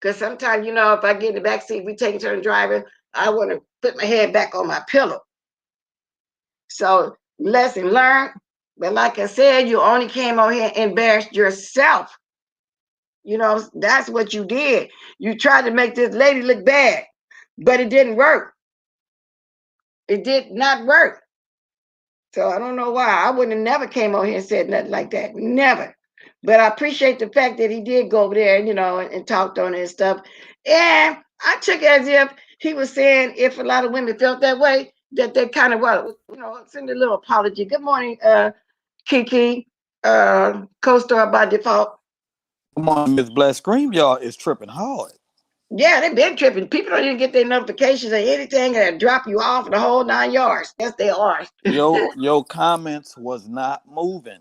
Because sometimes, if I get in the back seat, we take turn driving, I want to put my head back on my pillow. So, lesson learned. But like I said, you only came out here and embarrassed yourself. That's what you did. You tried to make this lady look bad, but it didn't work. It did not work. So I don't know why. I wouldn't have never came out here and said nothing like that. Never. But I appreciate the fact that he did go over there, and talked on it and stuff. And I took it as if he was saying if a lot of women felt that way, that they kind of, send a little apology. Good morning, Kiki, co-star by default. Come on, Miss Black Scream, y'all is tripping hard. Yeah, they've been tripping. People don't even get their notifications or anything and drop you off the whole 9 yards. Yes, they are. Your comments was not moving.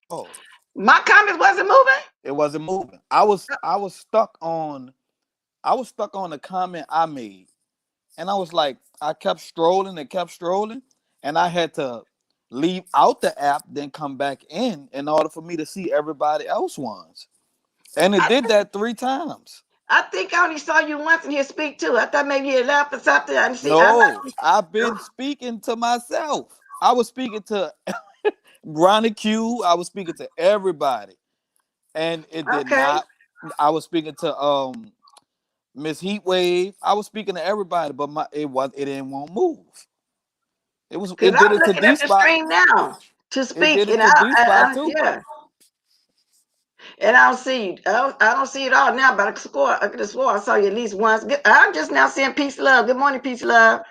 Oh, My comments wasn't moving. it wasn't moving. I was stuck on the comment I made. And I was like, I kept strolling and kept strolling, and I had to leave out the app, then come back in order for me to see everybody else ones. And it I, did that 3 times. I think I only saw you once in here speak too. I thought maybe you left or something. I see. No, I've been speaking to myself. I was speaking to Ronnie Q. I was speaking to everybody, and it did Okay. not. I was speaking to Miss Heatwave. I was speaking to everybody, but it didn't want to move. Because It did I'm it to looking D at the spot. stream now to It speak, did it and to D spot too. yeah, and I don't see you. I don't see it all now, but I could have swore I saw you at least once. I'm just now seeing peace, love. Good morning, peace, love.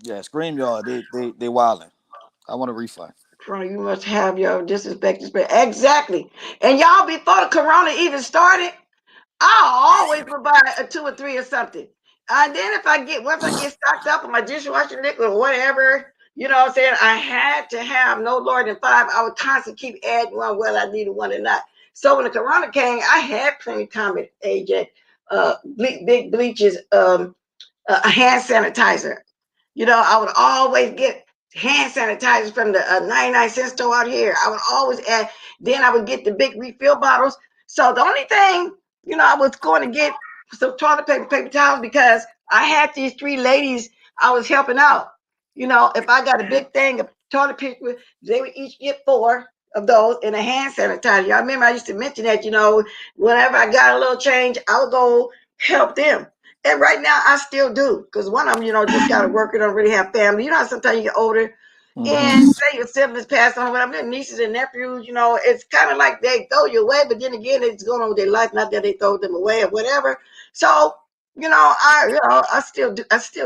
Yeah, scream y'all. They wilding. I want a refund. You must have your disrespect. Exactly. And y'all, before the corona even started, I always would buy a 2 or 3 or something. And then once I get stocked up on my dishwashing liquid or whatever, what I'm saying, I had to have no lower than 5. I would constantly keep adding one, whether I needed one or not. So when the corona came, I had plenty of time at AJ, big bleaches, a hand sanitizer. I would always get hand sanitizer from the 99-cent store out here. I would always add, then I would get the big refill bottles. So the only thing, I was going to get some toilet paper, paper towels, because I had these 3 ladies I was helping out. If I got a big thing of toilet paper, they would each get four of those and a hand sanitizer. I remember I used to mention that, whenever I got a little change, I would go help them. And right now I still do because one of them, just got to work and don't really have family. You know how sometimes you get older Mm-hmm. and say your siblings pass on, whatever, their nieces and nephews, it's kind of like they throw you away, but then again, it's going on with their life, not that they throw them away or whatever. So, I still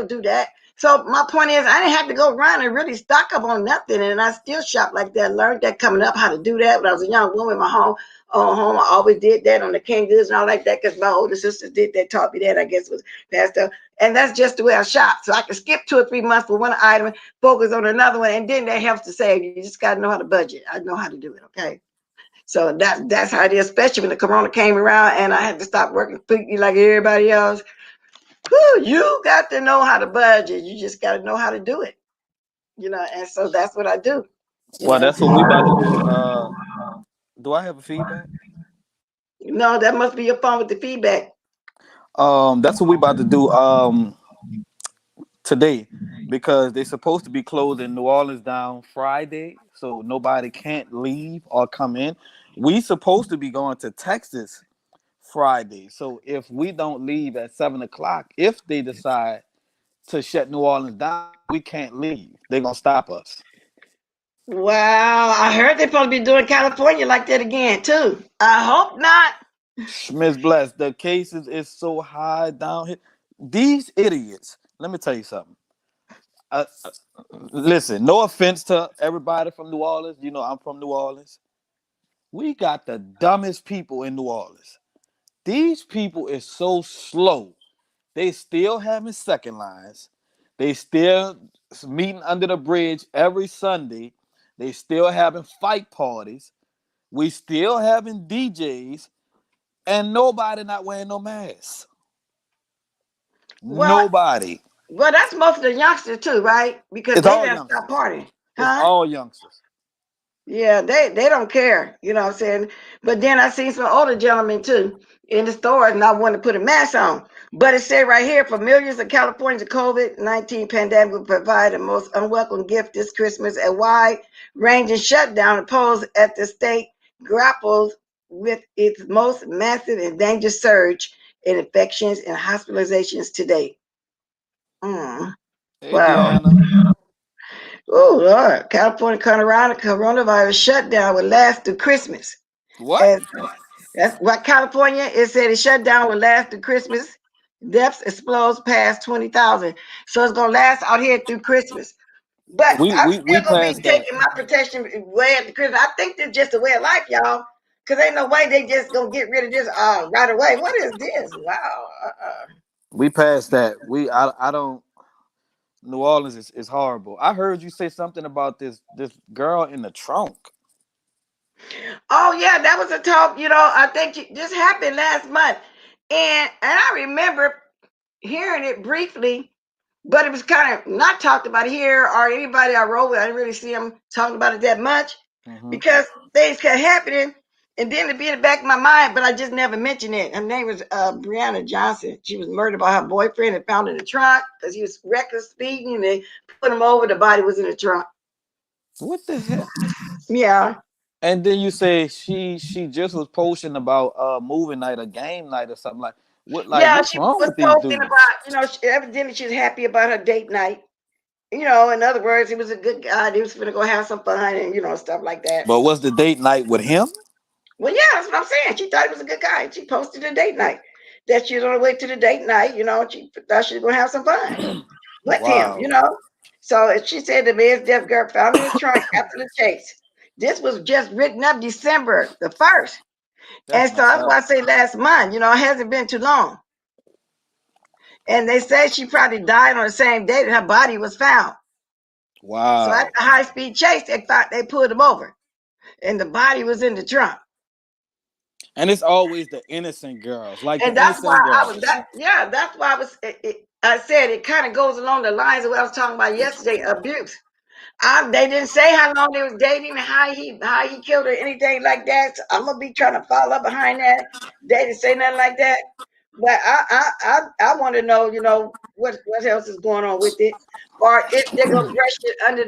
do that. So my point is, I didn't have to go run and really stock up on nothing, and I still shop like that. Learned that coming up how to do that when I was a young woman. My home, I always did that on the canned goods and all like that because my older sisters did that, taught me that. I guess was passed up, and that's just the way I shop. So I can skip 2 or 3 months for one item, focus on another one, and then that helps to save. You just got to know how to budget. I know how to do it. Okay. So that's how it is, especially when the corona came around and I had to stop working like everybody else. Whew, you got to know how to budget. You just got to know how to do it. And so that's what I do. You Well, know. that's what we about to do. Do I have a feedback? No, that must be your phone with the feedback. That's what we about to do today because they're supposed to be closing New Orleans down Friday, so nobody can't leave or come in. We supposed to be going to Texas Friday, so if we don't leave at 7 o'clock, if they decide to shut New Orleans down, we can't leave. They're gonna stop us. Wow, I heard they're supposed to be doing California like that again too. I hope not. Miss Bless, the cases is so high down here. These idiots. Let me tell you something. Uh, uh, Listen, no offense to everybody from New Orleans. You know I'm from New Orleans. We got the dumbest people in New Orleans. These people is so slow. They still having second lines. They still meeting under the bridge every Sunday. They still having fight parties. We still having DJs, and nobody not wearing no mask. Well, Nobody. well, that's most of the youngsters too, right? Because It's they all done stop youngsters. partying, It's huh? all youngsters. Yeah, they don't care, you know what I'm saying? But then I seen some older gentlemen too in the stores not wanting to put a mask on. But it said right here, for millions of Californians, the COVID-19 pandemic will provide the most unwelcome gift this Christmas. A wide-ranging shutdown imposed at the state grapples with its most massive and dangerous surge in infections and hospitalizations today. Mm, Hey, wow. Deanna. Oh, Lord. California coronavirus shutdown will last through Christmas. What? And that's what California it said it shut down will last through Christmas. Deaths explodes past 20,000. So it's gonna last out here through Christmas. But We I'm we we still gonna be passed that. taking my protection way after Christmas. I think it's just a way of life, y'all. Cause ain't no way they just gonna get rid of this right away. What is this? Wow. We passed that. I don't. New Orleans is horrible. I heard you say something about this girl in the trunk. Oh yeah, that was a talk. I think this happened last month, and I remember hearing it briefly, but it was kind of not talked about here or anybody I wrote with. I didn't really see them talking about it that much Hmm. because things kept happening, and then it'd be in the back of my mind, but I just never mentioned it. Her name was Brianna Johnson. She was murdered by her boyfriend and found in the trunk because he was reckless speeding, and they put him over. The body was in the trunk. What the heck? Yeah. And then you say she just was posting about movie night or game night or something like what like Yeah, what's she wrong was with these posting dudes? about, evidently she was happy about her date night. In other words, he was a good guy. He was going to go have some fun and, stuff like that. But was the date night with him? Well, yeah, that's what I'm saying. She thought he was a good guy. She posted a date night that she was on her way to the date night. She thought she was going to have some fun with him. Wow. So she said the man's deaf girl found in the trunk after the chase. This was just written up December the 1st. And That's so messed that's why up. I say last month, it hasn't been too long. And they say she probably died on the same day that her body was found. So after Wow. a high speed chase, they pulled him over, and the body was in the trunk. And it's always the innocent girls, like the And that's why innocent I was girls. that. Yeah, that's why I was. I said it kind of goes along the lines of what I was talking about yesterday. Abuse. They didn't say how long they was dating, and how he killed her, anything like that. So I'm gonna be trying to follow up behind that. They didn't say nothing like that. But I want to know, what else is going on with it, or if they're gonna brush it under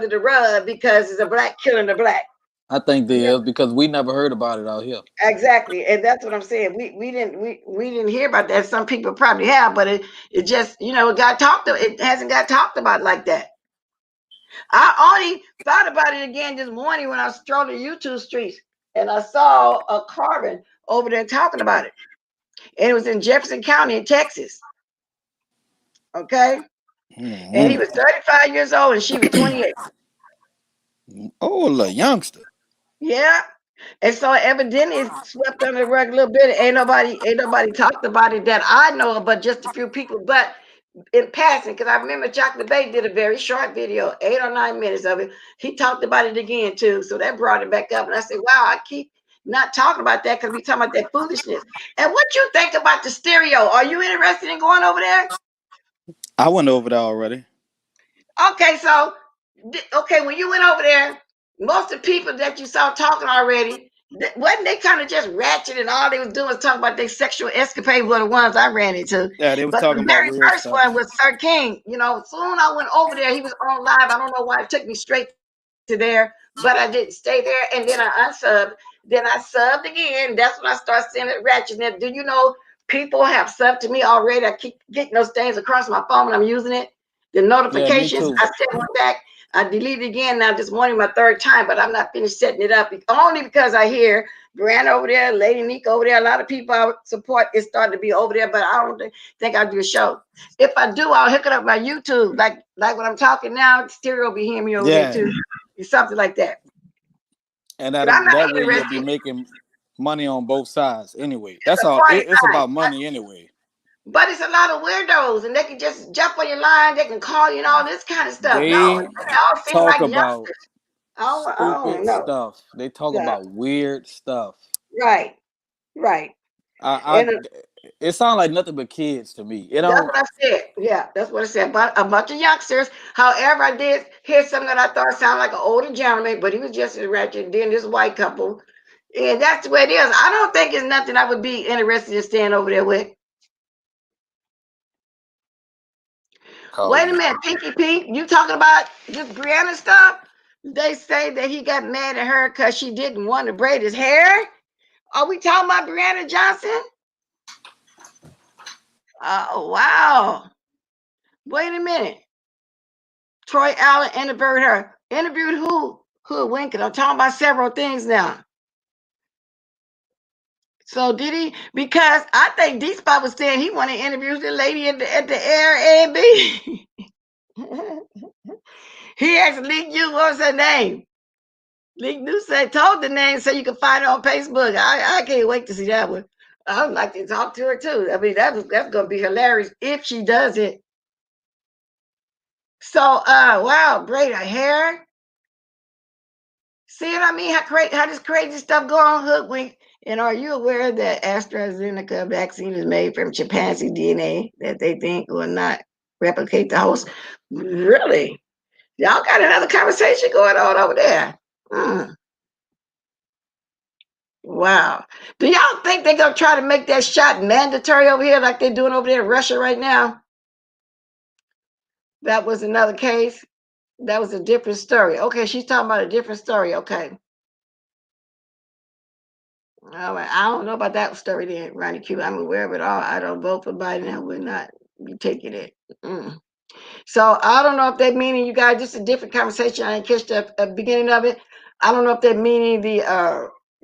the rug because it's a black killing the black. I think Yeah, there is because we never heard about it out here. exactly, and that's what I'm saying. We didn't hear about that. Some people probably have, but it just it got talked. It hasn't got talked about like that. I only thought about it again this morning when I was strolling YouTube streets and I saw a carbon over there talking about it, and it was in Jefferson County in Texas. Okay. And he Mhm. was 35 years old and she was 28. Oh, a youngster. Yeah. And so evidently it's swept under the rug a little bit. Ain't nobody talked about it that I know of, but just a few people. But in passing, because I remember Chocolate Bay did a very short video, 8 or 9 minutes of it. He talked about it again too. So that brought it back up. And I said, wow, I keep not talking about that because we talking about that foolishness. And what you think about the stereo? Are you interested in going over there? I went over there already. Okay, so okay, when you went over there, most of the people that you saw talking already, wasn't they kind of just ratchet and all they was doing was talking about their sexual escapades were the ones I ran into. Yeah, they was But the talking about very weird first one stuff. was Sir King. Soon I went over there, he was on live. I don't know why it took me straight to there, but I didn't stay there, and then I unsubbed. Then I subbed again. That's when I started seeing it ratchet. Now, do you know people have subbed to me already? I keep getting those things across my phone when I'm using it. The Yeah, me notifications, too. I set one back. I deleted again now this morning, my third time, but I'm not finished setting it up only because I hear Brianna over there, Lady Nick over there. A lot of people I support is starting to be over there, but I don't think I'll do a show. If I do, I'll hook it up my YouTube. Like when I'm talking now, Stereo will be hearing me over there Yeah, too. It's something like that. and But I'm not that way you'll be interested. making money on both sides. Anyway, It's that's a all. quiet It's time. about money anyway. But it's a lot of weirdos, and they can just jump on your line. They can call you and all this kind of stuff. No, They they all seem talk like about youngsters. I don't stupid know. stuff. They talk Yeah, about weird stuff. right, right. I And it sounds like nothing but kids to me. It that's don't. what I said. Yeah, that's what I said. But a bunch of youngsters. However, I did hear something that I thought sounded like an older gentleman, but he was just as ratchet. Then this white couple. And that's the way it is. I don't think it's nothing I would be interested in staying over there with. Wait a Cause minute, Pinky Pink, you talking about this Brianna stuff? They say that he got mad at her because she didn't want to braid his hair. Are we talking about Brianna Johnson? Oh, wow. Wait a minute. Troy Allen interviewed her. Interviewed who? Hoodwinking. I'm talking about several things now. So did he? Because I think D Spot was saying he wanted to interview the lady at the Airbnb. He actually leaked you. What was her name? Leak New said told the name so you can find it on Facebook. I can't wait to see that one. I would like to talk to her too. I mean, that's gonna be hilarious if she does it. So wow, braid her hair. See what I mean? How this crazy stuff go on Hoodwink? And are you aware that AstraZeneca vaccine is made from chimpanzee DNA that they think will not replicate the host? Really? Y'all got another conversation going on over there. Hmm. Wow. Do y'all think they're gonna try to make that shot mandatory over here like they're doing over there in Russia right now? That was another case. That was a different story. Okay, she's talking about a different story. Okay. All right. I don't know about that story then, Ronnie Q. I'm aware of it all. I don't vote for Biden. I would not be taking it. Mm. So I don't know if that meaning you guys, just a different conversation. I didn't catch the beginning of it. I don't know if that meaning the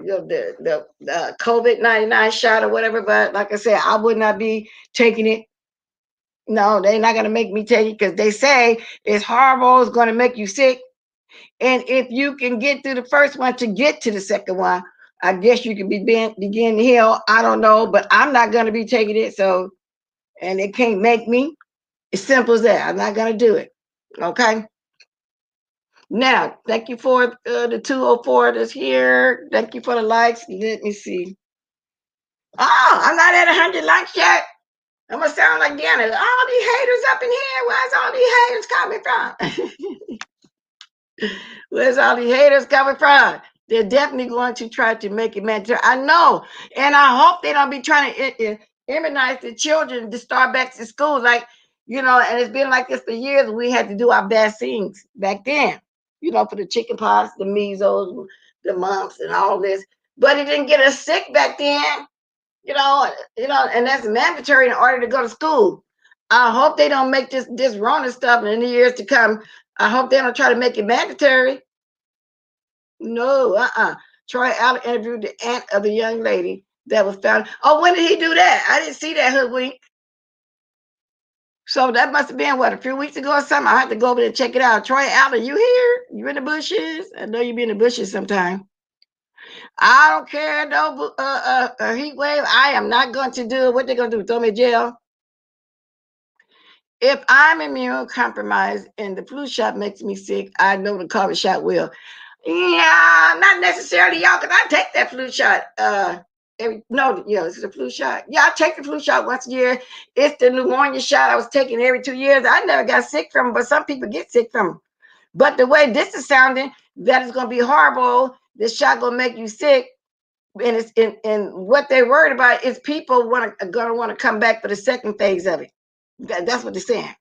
COVID-19 shot or whatever, but like I said, I would not be taking it. No, they're not gonna make me take it because they say it's horrible, it's gonna make you sick. And if you can get through the first one to get to the second one, I guess you can begin to heal. I don't know, but I'm not gonna be taking it. So, and it can't make me. It's simple as that. I'm not gonna do it. Okay. Now, thank you for the 204 that's here. Thank you for the likes. Let me see. Oh, I'm not at 100 likes yet. I'm gonna sound like Deanna. All these haters up in here. Where's all these haters coming from? Where's all these haters coming from? They're definitely going to try to make it mandatory. I know, and I hope they don't be trying to immunize the children to start back to school. Like, and it's been like this for years. We had to do our vaccines back then, for the chicken pox, the measles, the mumps, and all this. But it didn't get us sick back then, and that's mandatory in order to go to school. I hope they don't make this Rona stuff in the years to come. I hope they don't try to make it mandatory. No, Troy Allen interviewed the aunt of the young lady that was found. Oh, when did he do that? I didn't see that hoodwink. So that must have been what, a few weeks ago or something. I have to go over there and check it out. Troy Allen, you here? You in the bushes? I know you be in the bushes sometime. I don't care no heat wave. I am not going to do what they're going to do. Throw me in jail. If I'm immune compromised and the flu shot makes me sick, I know the COVID shot will. Yeah, not necessarily, y'all, because I take that flu shot. It's a flu shot. Yeah, I take the flu shot once a year. It's the pneumonia shot I was taking every 2 years. I never got sick from it, but some people get sick from it. But the way this is sounding, that is going to be horrible. This shot going to make you sick. And it's and what they're worried about is people going to want to come back for the second phase of it. That's what they're saying.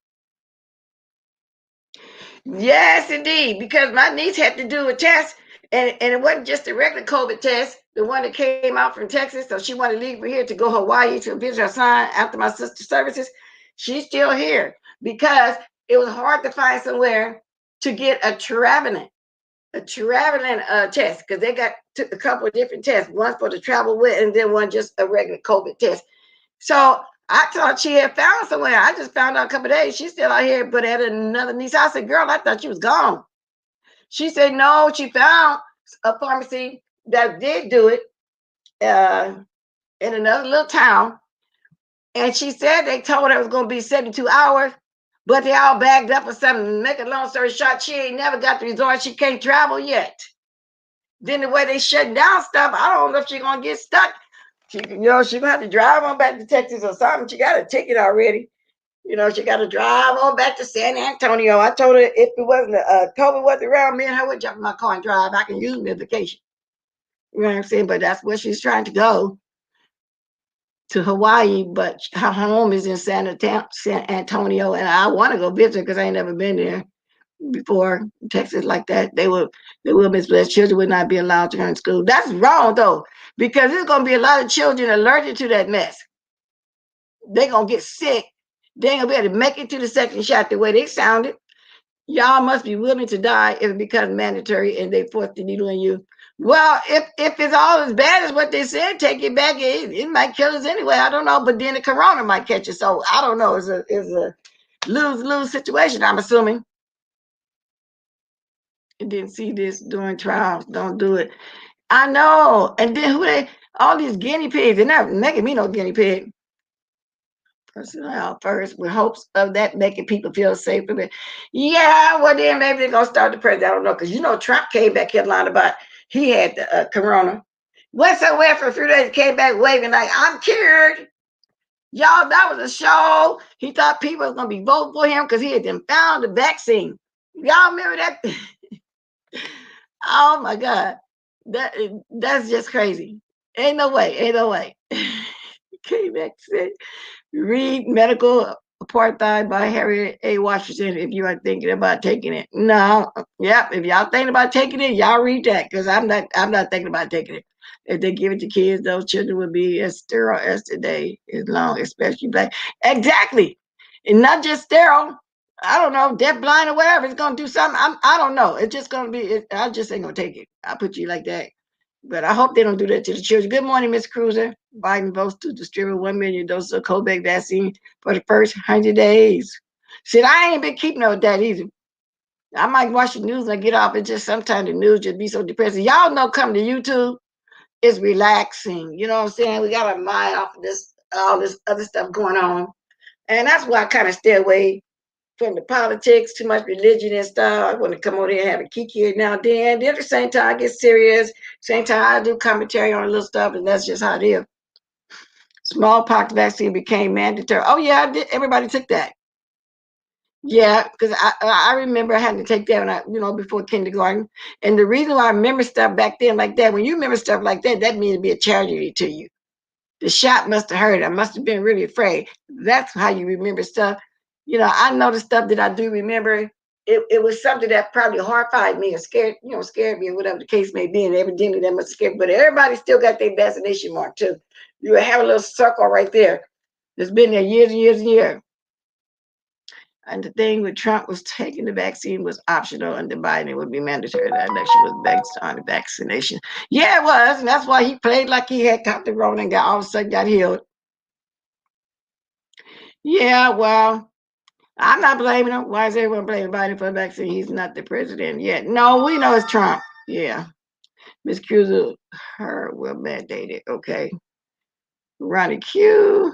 Yes, indeed, because my niece had to do a test, and it wasn't just a regular COVID test, the one that came out from Texas. So she wanted to leave here to go Hawaii to visit her son after my sister's services. She's still here because it was hard to find somewhere to get a traveling test, because they took a couple of different tests, one for the travel with, and then one just a regular COVID test. So I thought she had found somewhere. I just found out a couple of days. She's still out here, but at another niece. I said, girl, I thought she was gone. She said, no, she found a pharmacy that did do it in another little town. And she said they told her it was going to be 72 hours, but they all bagged up or something. Make a long story short, she ain't never got the result. She can't travel yet. Then the way they shutting down stuff, I don't know if she's going to get stuck. She's going to have to drive on back to Texas or something. She got a ticket already. She got to drive on back to San Antonio. I told her if it wasn't COVID wasn't around, me and her would jump in my car and drive. I can use me vacation. You know what I'm saying? But that's where she's trying to go, to Hawaii. But her home is in San Antonio, and I want to go visit because I ain't never been there before. Texas like that, they will misplaced. Children would not be allowed to go to school. That's wrong though, because there's going to be a lot of children allergic to that mess. They're going to get sick. They ain't gonna be able to make it to the second shot the way they sounded. Y'all must be willing to die if it becomes mandatory and they force the needle in you. Well, if it's all as bad as what they said, take it back. It might kill us anyway. I don't know, but then the corona might catch us. So I don't know. It's a lose situation, I'm assuming. You didn't see this during trials. Don't do it. I know. And then all these guinea pigs, they're not making me no guinea pig. Personnel first, with hopes of that making people feel safer. Yeah, well then maybe they're gonna start the president. I don't know, because Trump came back here lying about he had the corona. Went somewhere for a few days, came back waving like I'm cured. Y'all, that was a show. He thought people was gonna be voting for him because he had them found the vaccine. Y'all remember that? Oh my God, that's just crazy. Ain't no way. Ain't no way. He came back and said, read Medical Apartheid by Harriet A. Washington if you are thinking about taking it. No, yep. If y'all thinking about taking it, y'all read that, because I'm not thinking about taking it. If they give it to kids, those children will be as sterile as today, as long, especially black. Exactly. And not just sterile. I don't know, deaf, blind, or whatever. It's gonna do something. I don't know. It's just gonna be. I just ain't gonna take it. I put you like that. But I hope they don't do that to the children. Good morning, Miss Cruiser. Biden votes to distribute 1 million doses of COVID vaccine for the first 100 days. See, I ain't been keeping up with that either. I might watch the news and I get off. It's just sometimes the news just be so depressing. Y'all know coming to YouTube is relaxing. You know what I'm saying? We got our mind off of all this other stuff going on. And that's why I kind of stay away from the politics, too much religion and stuff. I want to come over there and have a kiki now and then. Then at the same time, I get serious. Same time, I do commentary on a little stuff, and that's just how it is. Smallpox vaccine became mandatory. Oh yeah, I did. Everybody took that. Yeah, because I remember I had to take that when before kindergarten. And the reason why I remember stuff back then like that, when you remember stuff like that, that means it'd be a tragedy to you. The shot must have hurt. I must have been really afraid. That's how you remember stuff. I know the stuff that I do remember. It was something that probably horrified me or scared me or whatever the case may be. And evidently that must have scared. But everybody still got their vaccination mark too. You have a little circle right there. It's been there years and years and years. And the thing with Trump was taking the vaccine was optional, and the Biden it would be mandatory. The election was based on the vaccination. Yeah, it was, and that's why he played like he had caught the corona and got all of a sudden got healed. Yeah, well, I'm not blaming him. Why is everyone blaming Biden for the vaccine? He's not the president yet. No, we know it's Trump. Yeah. Miss Cruiser, her will mandate it. Okay. Ronnie Q.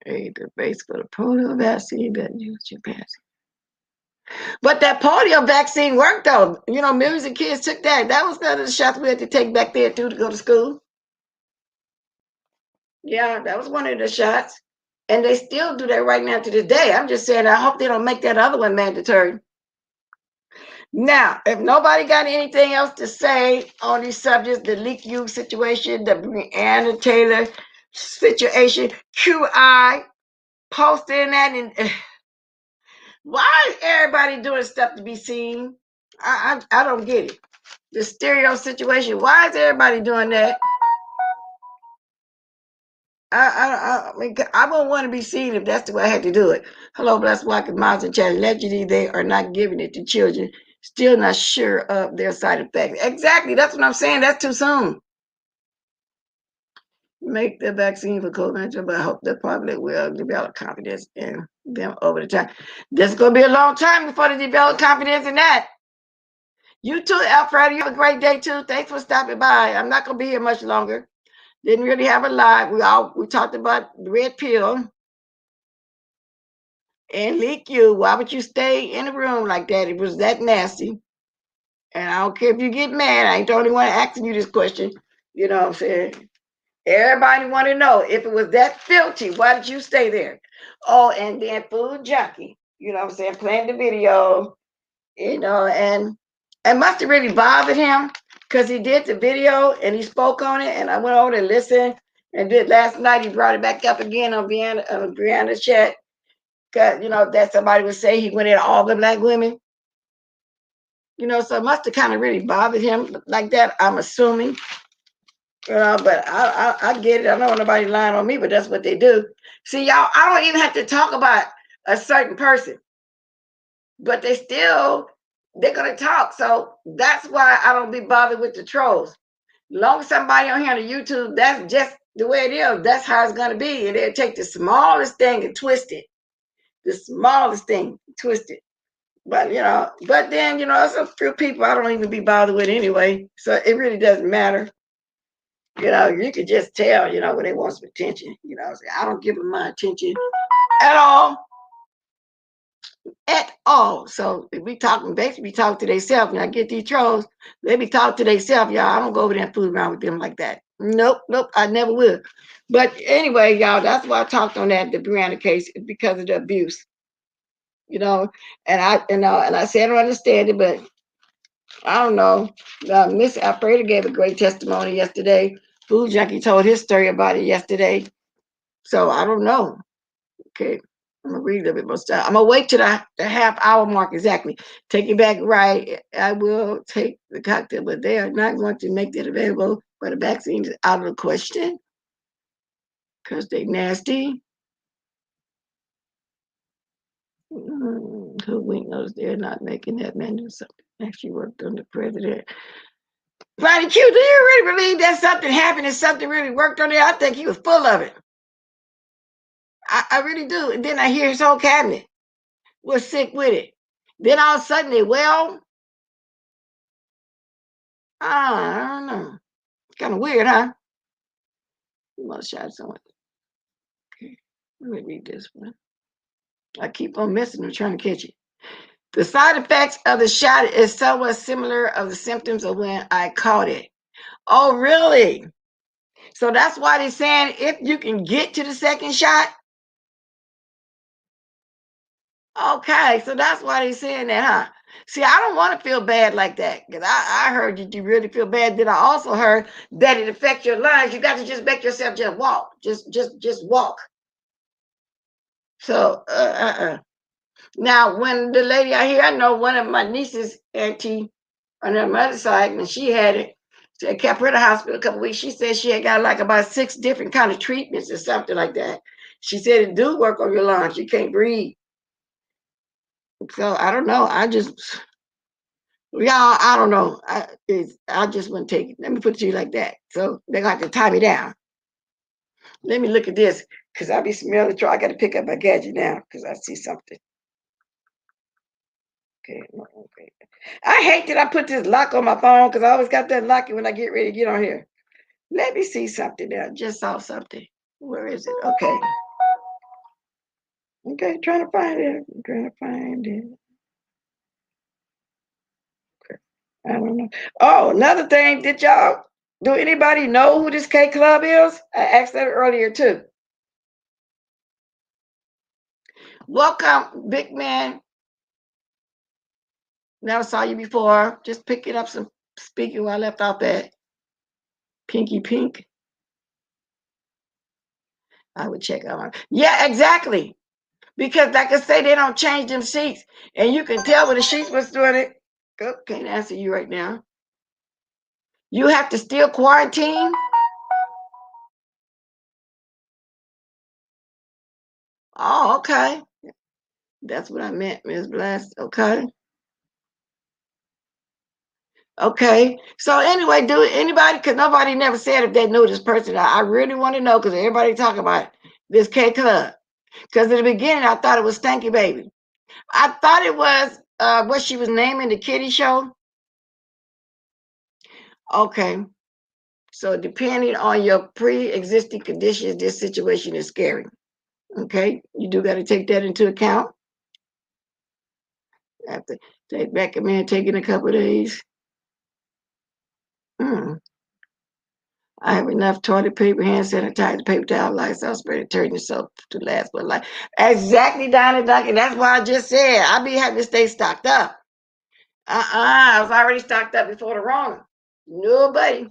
Hey, the base for the polio vaccine, but use your vaccine. But that polio vaccine worked though. Millions of kids took that. That was one of the shots we had to take back there too to go to school. Yeah, that was one of the shots. And they still do that right now to this day. I'm just saying, I hope they don't make that other one mandatory. Now, if nobody got anything else to say on these subjects, the Leak You situation, the Breonna Taylor situation, QI posting that, and why is everybody doing stuff to be seen? I don't get it. The stereo situation. Why is everybody doing that? I wouldn't want to be seen if that's the way I had to do it. Hello, Blessed Walk and Miles and Chat. Allegedly, they are not giving it to children. Still not sure of their side effects. Exactly. That's what I'm saying. That's too soon. Make the vaccine for COVID-19, but I hope the public will develop confidence in them over the time. This is going to be a long time before they develop confidence in that. You too, Alfredo. You have a great day too. Thanks for stopping by. I'm not going to be here much longer. Didn't really have a live. We talked about the red pill and Leak You. Why would you stay in a room like that? It was that nasty. And I don't care if you get mad. I ain't the only one asking you this question. You know what I'm saying? Everybody want to know if it was that filthy. Why did you stay there? Oh, and then Food Junkie. You know what I'm saying? Playing the video. And must have really bothered him because he did the video and he spoke on it. And I went over to listen. And did last night he brought it back up again on Brianna's chat. Because, that somebody would say he went at all the black women. So it must have kind of really bothered him like that, I'm assuming. But I get it. I don't want nobody lying on me, but that's what they do. See, y'all, I don't even have to talk about a certain person, but they're going to talk. So that's why I don't be bothered with the trolls. Long as somebody on here on YouTube, that's just the way it is. That's how it's going to be. And they'll take the smallest thing and twist it. The smallest thing, twist it. But then it's a few people I don't even be bothered with anyway. So it really doesn't matter. You could just tell, when they want some attention. I don't give them my attention at all. At all. So if we talking, basically talk to themselves. When I get these trolls, they be talking to themselves, y'all. I don't go over there and fool around with them like that. Nope, I never will. But anyway, y'all, that's why I talked on that, the Brianna case, because of the abuse. And I said I don't understand it, but I don't know. Miss Alfreda gave a great testimony yesterday. Food Junkie told his story about it yesterday. So I don't know. Okay. I'm gonna read a little bit more stuff. I'm gonna wait to the half hour mark exactly. Take it back right. I will take the cocktail, but they are not going to make that available for the vaccine is out of the question because they nasty. Who we knows they're not making that menu. Something actually worked on the president. Ronnie Q, do you really believe that something happened and something really worked on there? I think he was full of it. I really do. And then I hear his whole cabinet was sick with it. Then all of a sudden I don't know. Kind of weird, huh? You must shot someone. Okay, let me read this one. I keep on missing them trying to catch it. The side effects of the shot is somewhat similar of the symptoms of when I caught it. Oh, really? So that's why they're saying if you can get to the second shot. Okay, so that's why they're saying that, huh? See, I don't want to feel bad like that because I heard that you really feel bad. Then I also heard that it affects your lungs. You got to just make yourself just walk, just walk. So, now when the lady I hear, I know one of my nieces, auntie, on her mother's side, and she had it. So they kept her in the hospital a couple of weeks. She said she had got like about 6 different kind of treatments or something like that. She said it do work on your lungs. You can't breathe. So I don't know. Y'all, I don't know. I just wouldn't take it. Let me put it to you like that. So they got to tie me down. Let me look at this because I be smelling the truck. I got to pick up my gadget now because I see something. Okay, okay. I hate that I put this lock on my phone because I always got that lock when I get ready to get on here. Let me see something now. Just saw something. Where is it? Okay. Okay, trying to find it. I'm trying to find it. I don't know. Oh, another thing, do anybody know who this K Club is? I asked that earlier too. Welcome, big man. Never saw you before. Just picking up some speaking where I left off at. Pinky Pink. I would check out. Yeah, exactly. Because like I say, they don't change them sheets. And you can tell when the sheets was doing it. Oh, can't answer you right now. You have to still quarantine. Oh, okay. That's what I meant, Ms. Blast. Okay. Okay. So anyway, do anybody, because nobody never said if they knew this person. I really want to know because everybody talk about this K Club. Because in the beginning, I thought it was Stanky Baby. I thought it was what she was naming the kitty show. Okay. So depending on your pre-existing conditions, this situation is scary. Okay. You do got to take that into account. Have to recommend taking a couple of days. Mm. I have enough toilet paper, hand sanitizer, paper towel, Lysol spray, detergent soap to last my life. Exactly, Donna Duncan. That's why I just said I be having to stay stocked up. I was already stocked up before the Rona. Nobody.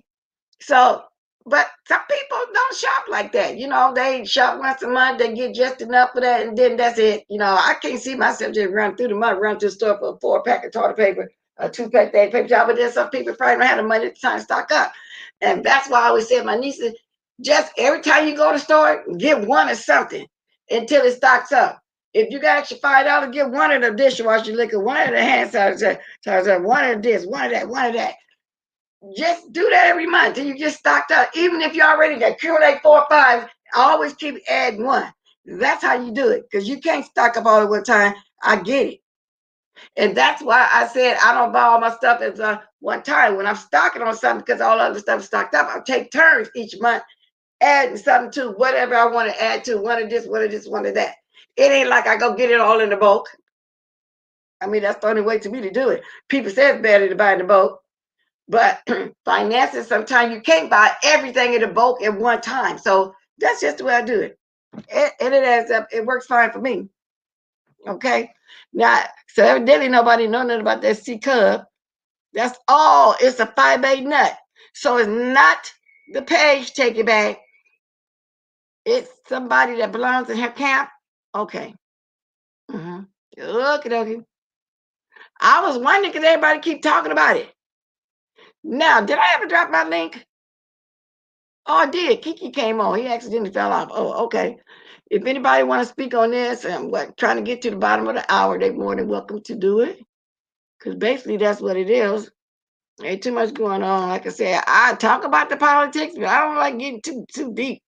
So, but some people don't shop like that. You know, they shop once a month, they get just enough for that, and then that's it. You know, I can't see myself just run through the month, run to the store for a 4-pack of toilet paper, a 2-pack of paper towel. But then some people probably don't have the money to try to stock up. And that's why I always say to my nieces, just every time you go to the store, get one of something until it stocks up. If you got extra $5, get one of the dishwasher liquor, one of the hand sanitizer, one of this, one of that, one of that. Just do that every month till you get stocked up. Even if you already got accumulate 4 or 5, always keep adding one. That's how you do it because you can't stock up all at one time. I get it. And that's why I said I don't buy all my stuff at one time. When I'm stocking on something because all other stuff is stocked up, I'll take turns each month adding something to whatever I want to add to. One of this, one of this, one of that. It ain't like I go get it all in the bulk. I mean, that's the only way to me to do it. People say it's better to buy in the bulk. But finances, sometimes you can't buy everything in the bulk at one time. So that's just the way I do it. And it adds up. It works fine for me. Okay. Now, so evidently nobody know nothing about that C Cub. That's all. It's a 5A nut. So it's not the page take it back. It's somebody that belongs in her camp. Okay. Mm-hmm. Okay. I was wondering because everybody keep talking about it. Now, did I ever drop my link? Oh, I did. Kiki came on. He accidentally fell off. Oh, okay. If anybody want to speak on this and what trying to get to the bottom of the hour, they're more than welcome to do it. Because basically that's what it is. Ain't too much going on. Like I said, I talk about the politics, but I don't like getting too deep.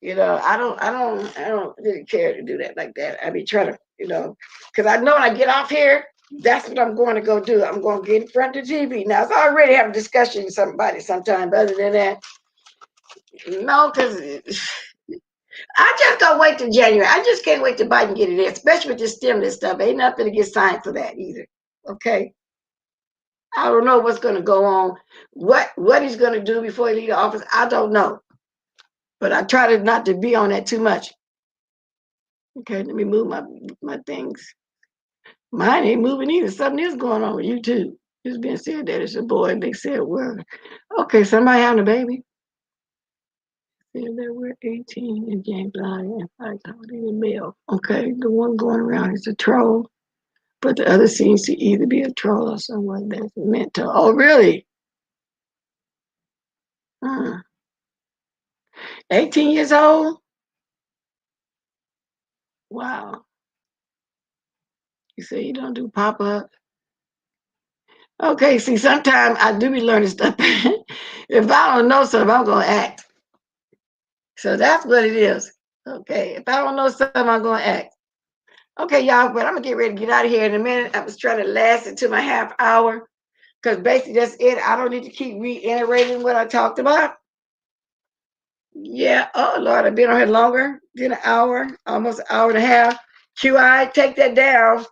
You know, I don't really care to do that like that. I be trying to, because I know when I get off here, that's what I'm going to go do. I'm going to get in front of the TV. Now, I already have a discussion with somebody sometime, but other than that, no, because I just gonna wait till January. I just can't wait till Biden get it in, especially with this stimulus stuff. Ain't nothing to get signed for that either. Okay. I don't know what's gonna go on, what he's gonna do before he leave the office. I don't know. But I try to not to be on that too much. Okay, let me move my things. Mine ain't moving either. Something is going on with you too. It's being said that it's a boy. They said, well, okay, somebody having a baby. Said that we're 18 and James Blunt and 5 male. Okay, the one going around is a troll, but the other seems to either be a troll or someone that's meant to. Oh, really? Hmm. 18 years old? Wow. You say you don't do pop up? Okay, see, sometimes I do be learning stuff. If I don't know something, I'm going to act. So that's what it is. Okay, if I don't know something, I'm going to act. Okay, y'all, but I'm going to get ready to get out of here in a minute. I was trying to last it to my half hour because basically that's it. I don't need to keep reiterating what I talked about. Yeah, oh Lord, I've been on here longer than an hour, almost an hour and a half. QI, take that down.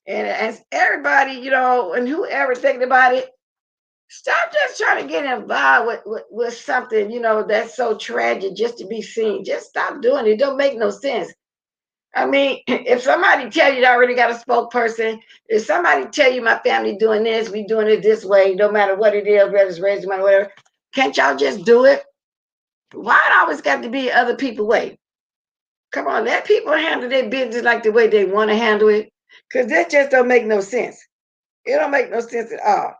And as everybody, and whoever thinking about it, stop just trying to get involved with something, that's so tragic just to be seen. Just stop doing it. It don't make no sense. I mean, if somebody tell you they already got a spokesperson, if somebody tell you my family doing this, we doing it this way, no matter what it is, whether it's raising money, whatever, can't y'all just do it? Why it always got to be other people's way? Come on, let people handle their business like the way they want to handle it. Because that just don't make no sense. It don't make no sense at all.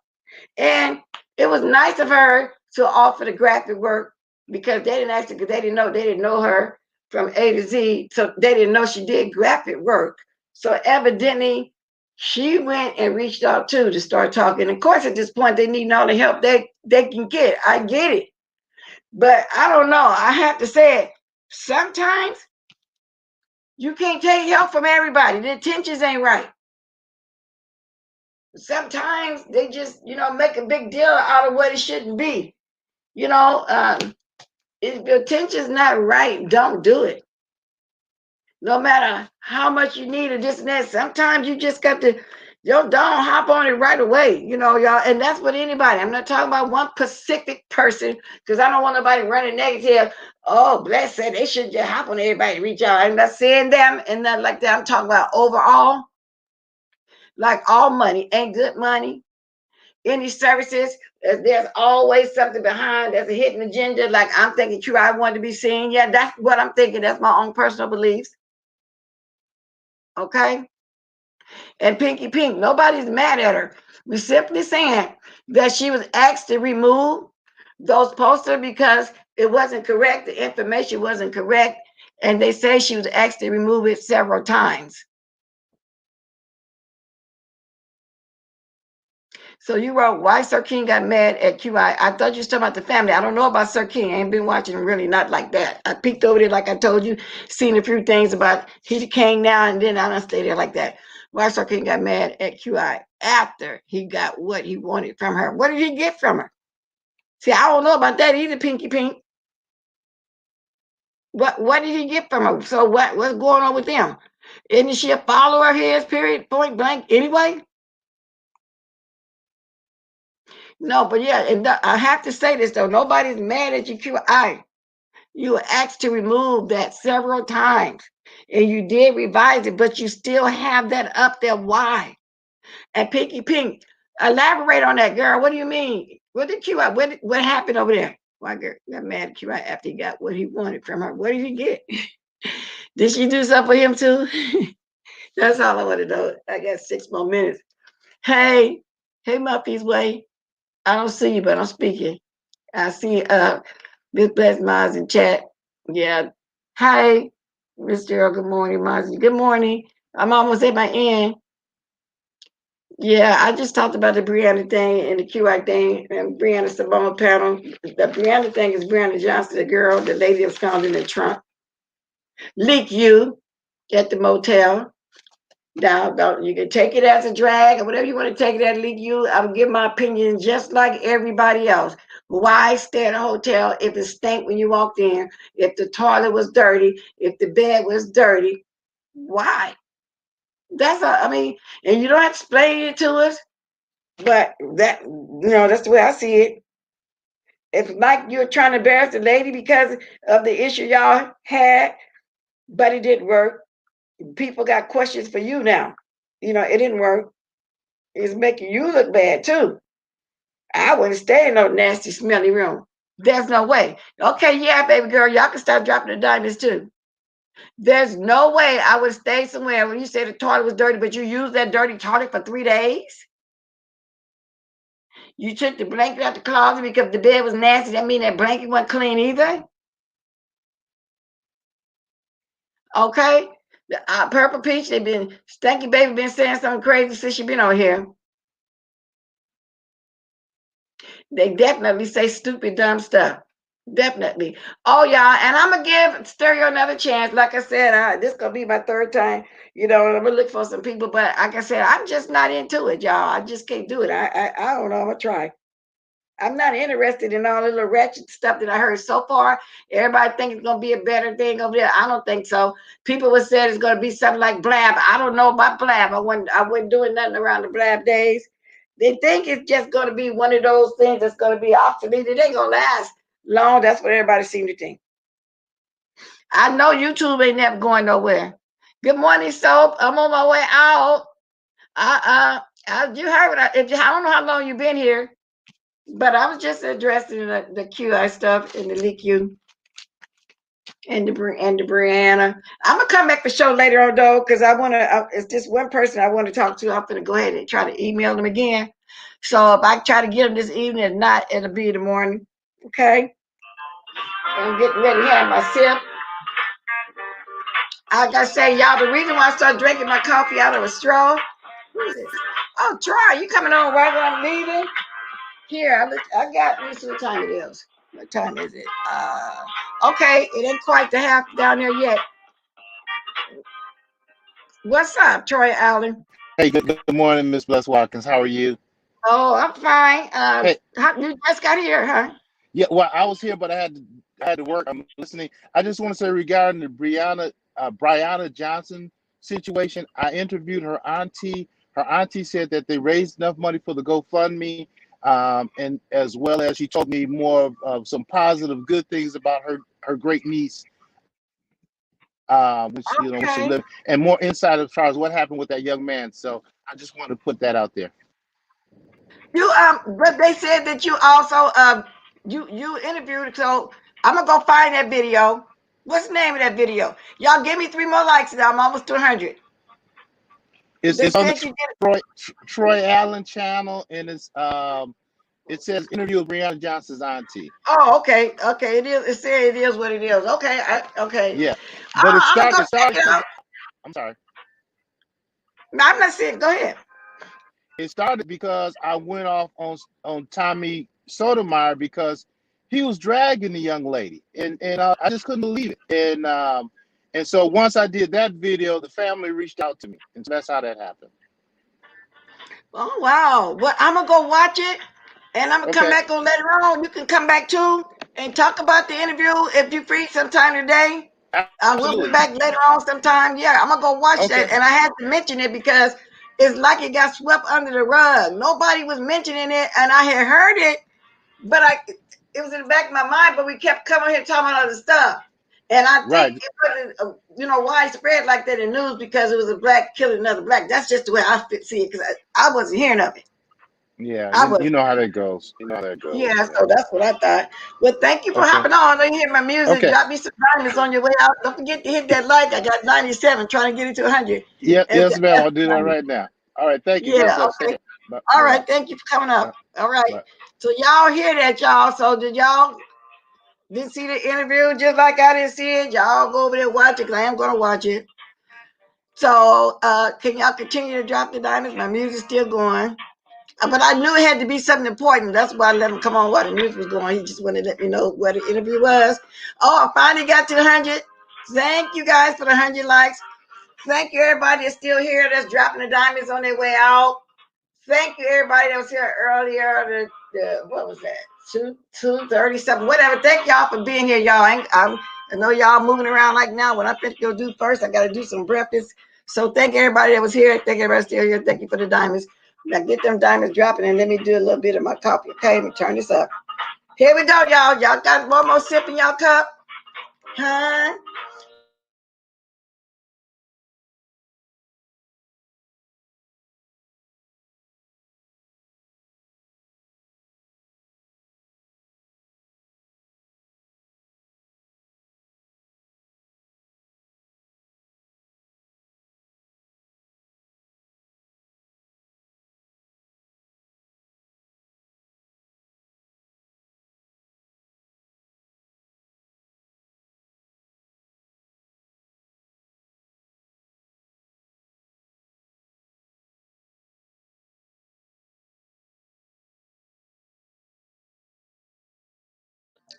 And it was nice of her to offer the graphic work because they didn't know her from A to Z. So they didn't know she did graphic work. So evidently she went and reached out too to start talking. Of course, at this point, they need all the help they can get. I get it. But I don't know. I have to say it. Sometimes you can't take help from everybody. The intentions ain't right. Sometimes they just, make a big deal out of what it shouldn't be. You know, if your intention's not right, don't do it. No matter how much you need or this and that, sometimes you just got to, don't hop on it right away, y'all. And that's with anybody. I'm not talking about one specific person because I don't want nobody running negative. Oh, bless it. They should just hop on everybody, reach out. I'm not saying them and nothing like that. I'm talking about overall, like all money ain't good money. Any services, there's always something behind. There's a hidden agenda. Like I'm thinking, true, I want to be seen. Yeah, that's what I'm thinking. That's my own personal beliefs. Okay. And Pinky Pink, nobody's mad at her. We're simply saying that she was asked to remove those posters because it wasn't correct. The information wasn't correct. And they say she was asked to remove it several times. So you wrote, why Sir King got mad at QI? I thought you was talking about the family. I don't know about Sir King. I ain't been watching him really, not like that. I peeked over there, like I told you, seen a few things about he the king now, and then I don't stay there like that. Why Sir King got mad at QI after he got what he wanted from her? What did he get from her? See, I don't know about that either, Pinky Pink. What did he get from her? So what's going on with them? Isn't she a follower of his, period, point blank, anyway? No, but yeah, and I have to say this though. Nobody's mad at you, QI. You were asked to remove that several times, and you did revise it, but you still have that up there. Why? And Pinky Pink, elaborate on that, girl. What do you mean? What did QI? What happened over there? Why girl got mad at QI after he got what he wanted from her? What did he get? Did she do something for him too? That's all I want to know. I got 6 more minutes. Hey, hey, Muffy's way. I don't see you, but I'm speaking. I see Miss Bless Maz in chat. Yeah. Hi, Miss Gerald. Good morning, Maz. Good morning. I'm almost at my end. Yeah, I just talked about the Brianna thing and the QI thing and Brianna Sabone panel. The Brianna thing is Brianna Johnson, the girl, the lady that was found in the trunk. Leak you at the motel. Now, you can take it as a drag or whatever you want to take it as, leak you. I will give my opinion just like everybody else. Why stay at a hotel if it stank when you walked in, if the toilet was dirty, if the bed was dirty? Why? That's all, I mean, and you don't have to explain it to us, but that's the way I see it. It's like you're trying to embarrass the lady because of the issue y'all had, but it didn't work. People got questions for you now. It didn't work. It's making you look bad too. I wouldn't stay in no nasty, smelly room. There's no way. Okay, yeah, baby girl, y'all can start dropping the diamonds too. There's no way I would stay somewhere when you say the toilet was dirty, but you used that dirty toilet for 3 days. You took the blanket out the closet because the bed was nasty. That mean that blanket wasn't clean either. Okay? Purple Peach, they been Stanky Baby been saying something crazy since she been on here. They definitely say stupid, dumb stuff. Definitely. Oh, y'all, and I'm gonna give Stereo another chance. Like I said, this gonna be my third time. I'm gonna look for some people, but like I said, I'm just not into it, y'all. I just can't do it. I don't know. I'm gonna try. I'm not interested in all the little ratchet stuff that I heard so far. Everybody thinks it's gonna be a better thing over there. I don't think so. People would say it's gonna be something like Blab. I don't know about Blab. I wasn't doing nothing around the Blab days. They think it's just gonna be one of those things that's gonna be obsolete. It ain't gonna last long. That's what everybody seems to think. I know YouTube ain't never going nowhere. Good morning, Soap. I'm on my way out. You heard what I don't know how long you've been here. But I was just addressing the QI stuff and the LQ and the Brianna. I'm gonna come back for show later on though, because I want to. It's just one person I want to talk to. I'm gonna go ahead and try to email them again. So if I try to get them this evening, if not, it'll be in the morning. Okay. I'm getting ready to have my sip. Like I say, y'all, the reason why I started drinking my coffee out of a straw. Who is this? Oh, Troy, you coming on right when I'm leaving? Here, I got. Let me see what time it is. What time is it? Okay, it ain't quite the half down there yet. What's up, Troy Allen? Hey, good morning, Miss Bless Watkins. How are you? Oh, I'm fine. Hey, You just got here, huh? yeah, well, I was here, but I had to work. I'm listening. I just want to say regarding the Brianna Johnson situation. I interviewed her auntie. Her auntie said that they raised enough money for the GoFundMe, and as well as she told me more of some positive, good things about her great niece, when she lived, Okay. and more insight as far as what happened with that young man. So I just wanted to put that out there. But they said that you also you interviewed. So I'm gonna go find that video. What's the name of that video? Y'all give me 3 more likes and I'm almost to 100. They It's on the said you did. Troy Allen channel, and it says interview with Brianna Johnson's auntie. Oh, okay, okay. It is. It said it is what it is. Okay, okay. Yeah, but I'm gonna go it check started it because out. I'm sorry. No, I'm not saying. Go ahead. It started because I went off on Tommy Sotomayor because he was dragging the young lady, and I just couldn't believe it. And so once I did that video, the family reached out to me, and so that's how that happened. Oh wow. Well, I'm gonna go watch it, and I'm gonna come Okay, back on later on. You can come back too and talk about the interview if you're free sometime today. We'll be absolutely. back later on sometime. Yeah, I'm gonna go watch that, Okay, and I had to mention it because it's like it got swept under the rug. Nobody was mentioning it, and I had heard it, but it was in the back of my mind. But we kept coming here talking about other stuff, and I think right. it wasn't widespread like that in the news because it was a black killing another black. That's just the way I see it because I wasn't hearing of it. Yeah, I you was. know how that goes. You know how that goes. Yeah, Yeah. so that's what I thought. Well, thank you for Okay. hopping on. Let me hear my music. Okay. Drop me some diamonds on your way out. Don't forget to hit that like. I got 97, trying to get it to 100. Yep. And Yes, ma'am. I'll do that right now. All right. Thank you. God yeah, bless. Take okay. care. Bye. All Bye. right, thank you for coming up. Bye. All right. Bye. So y'all hear that, y'all. So did y'all didn't see the interview just like I didn't see it? Y'all go over there and watch it because I am gonna watch it. So can y'all continue to drop the diamonds? My music's still going. But I knew it had to be something important. That's why I let him come on while the music was going. He just wanted to let me know what the interview was. Oh, I finally got to the 100. Thank you guys for the 100 likes. Thank you, everybody that's still here that's dropping the diamonds on their way out. Thank you, everybody that was here earlier. What was that? 2:30 something, whatever. Thank y'all for being here, y'all. I know y'all moving around like now. What I think you'll do first, I got to do some breakfast. So thank everybody that was here. Thank everybody still here. Thank you for the diamonds. Now get them diamonds dropping and let me do a little bit of my coffee. Okay, let me turn this up. Here we go, y'all. Y'all got one more sip in y'all cup? Huh?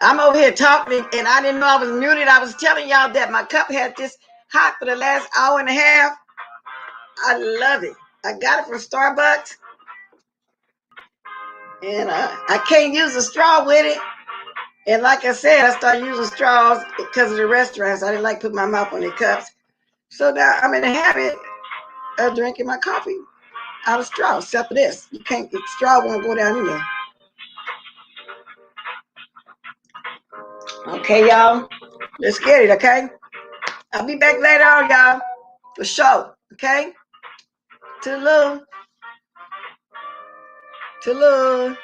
I'm over here talking, and I didn't know I was muted. I was telling y'all that my cup had this hot for the last hour and a half. I love it. I got it from Starbucks, and I can't use a straw with it. And like I said, I started using straws because of the restaurants. I didn't like putting my mouth on their cups. So now I'm in the habit of drinking my coffee out of straw, except for this. You can't, the straw won't go down in there. Okay, y'all. Let's get it, okay? I'll be back later on, y'all, for sure, okay? Toodaloo. Toodaloo.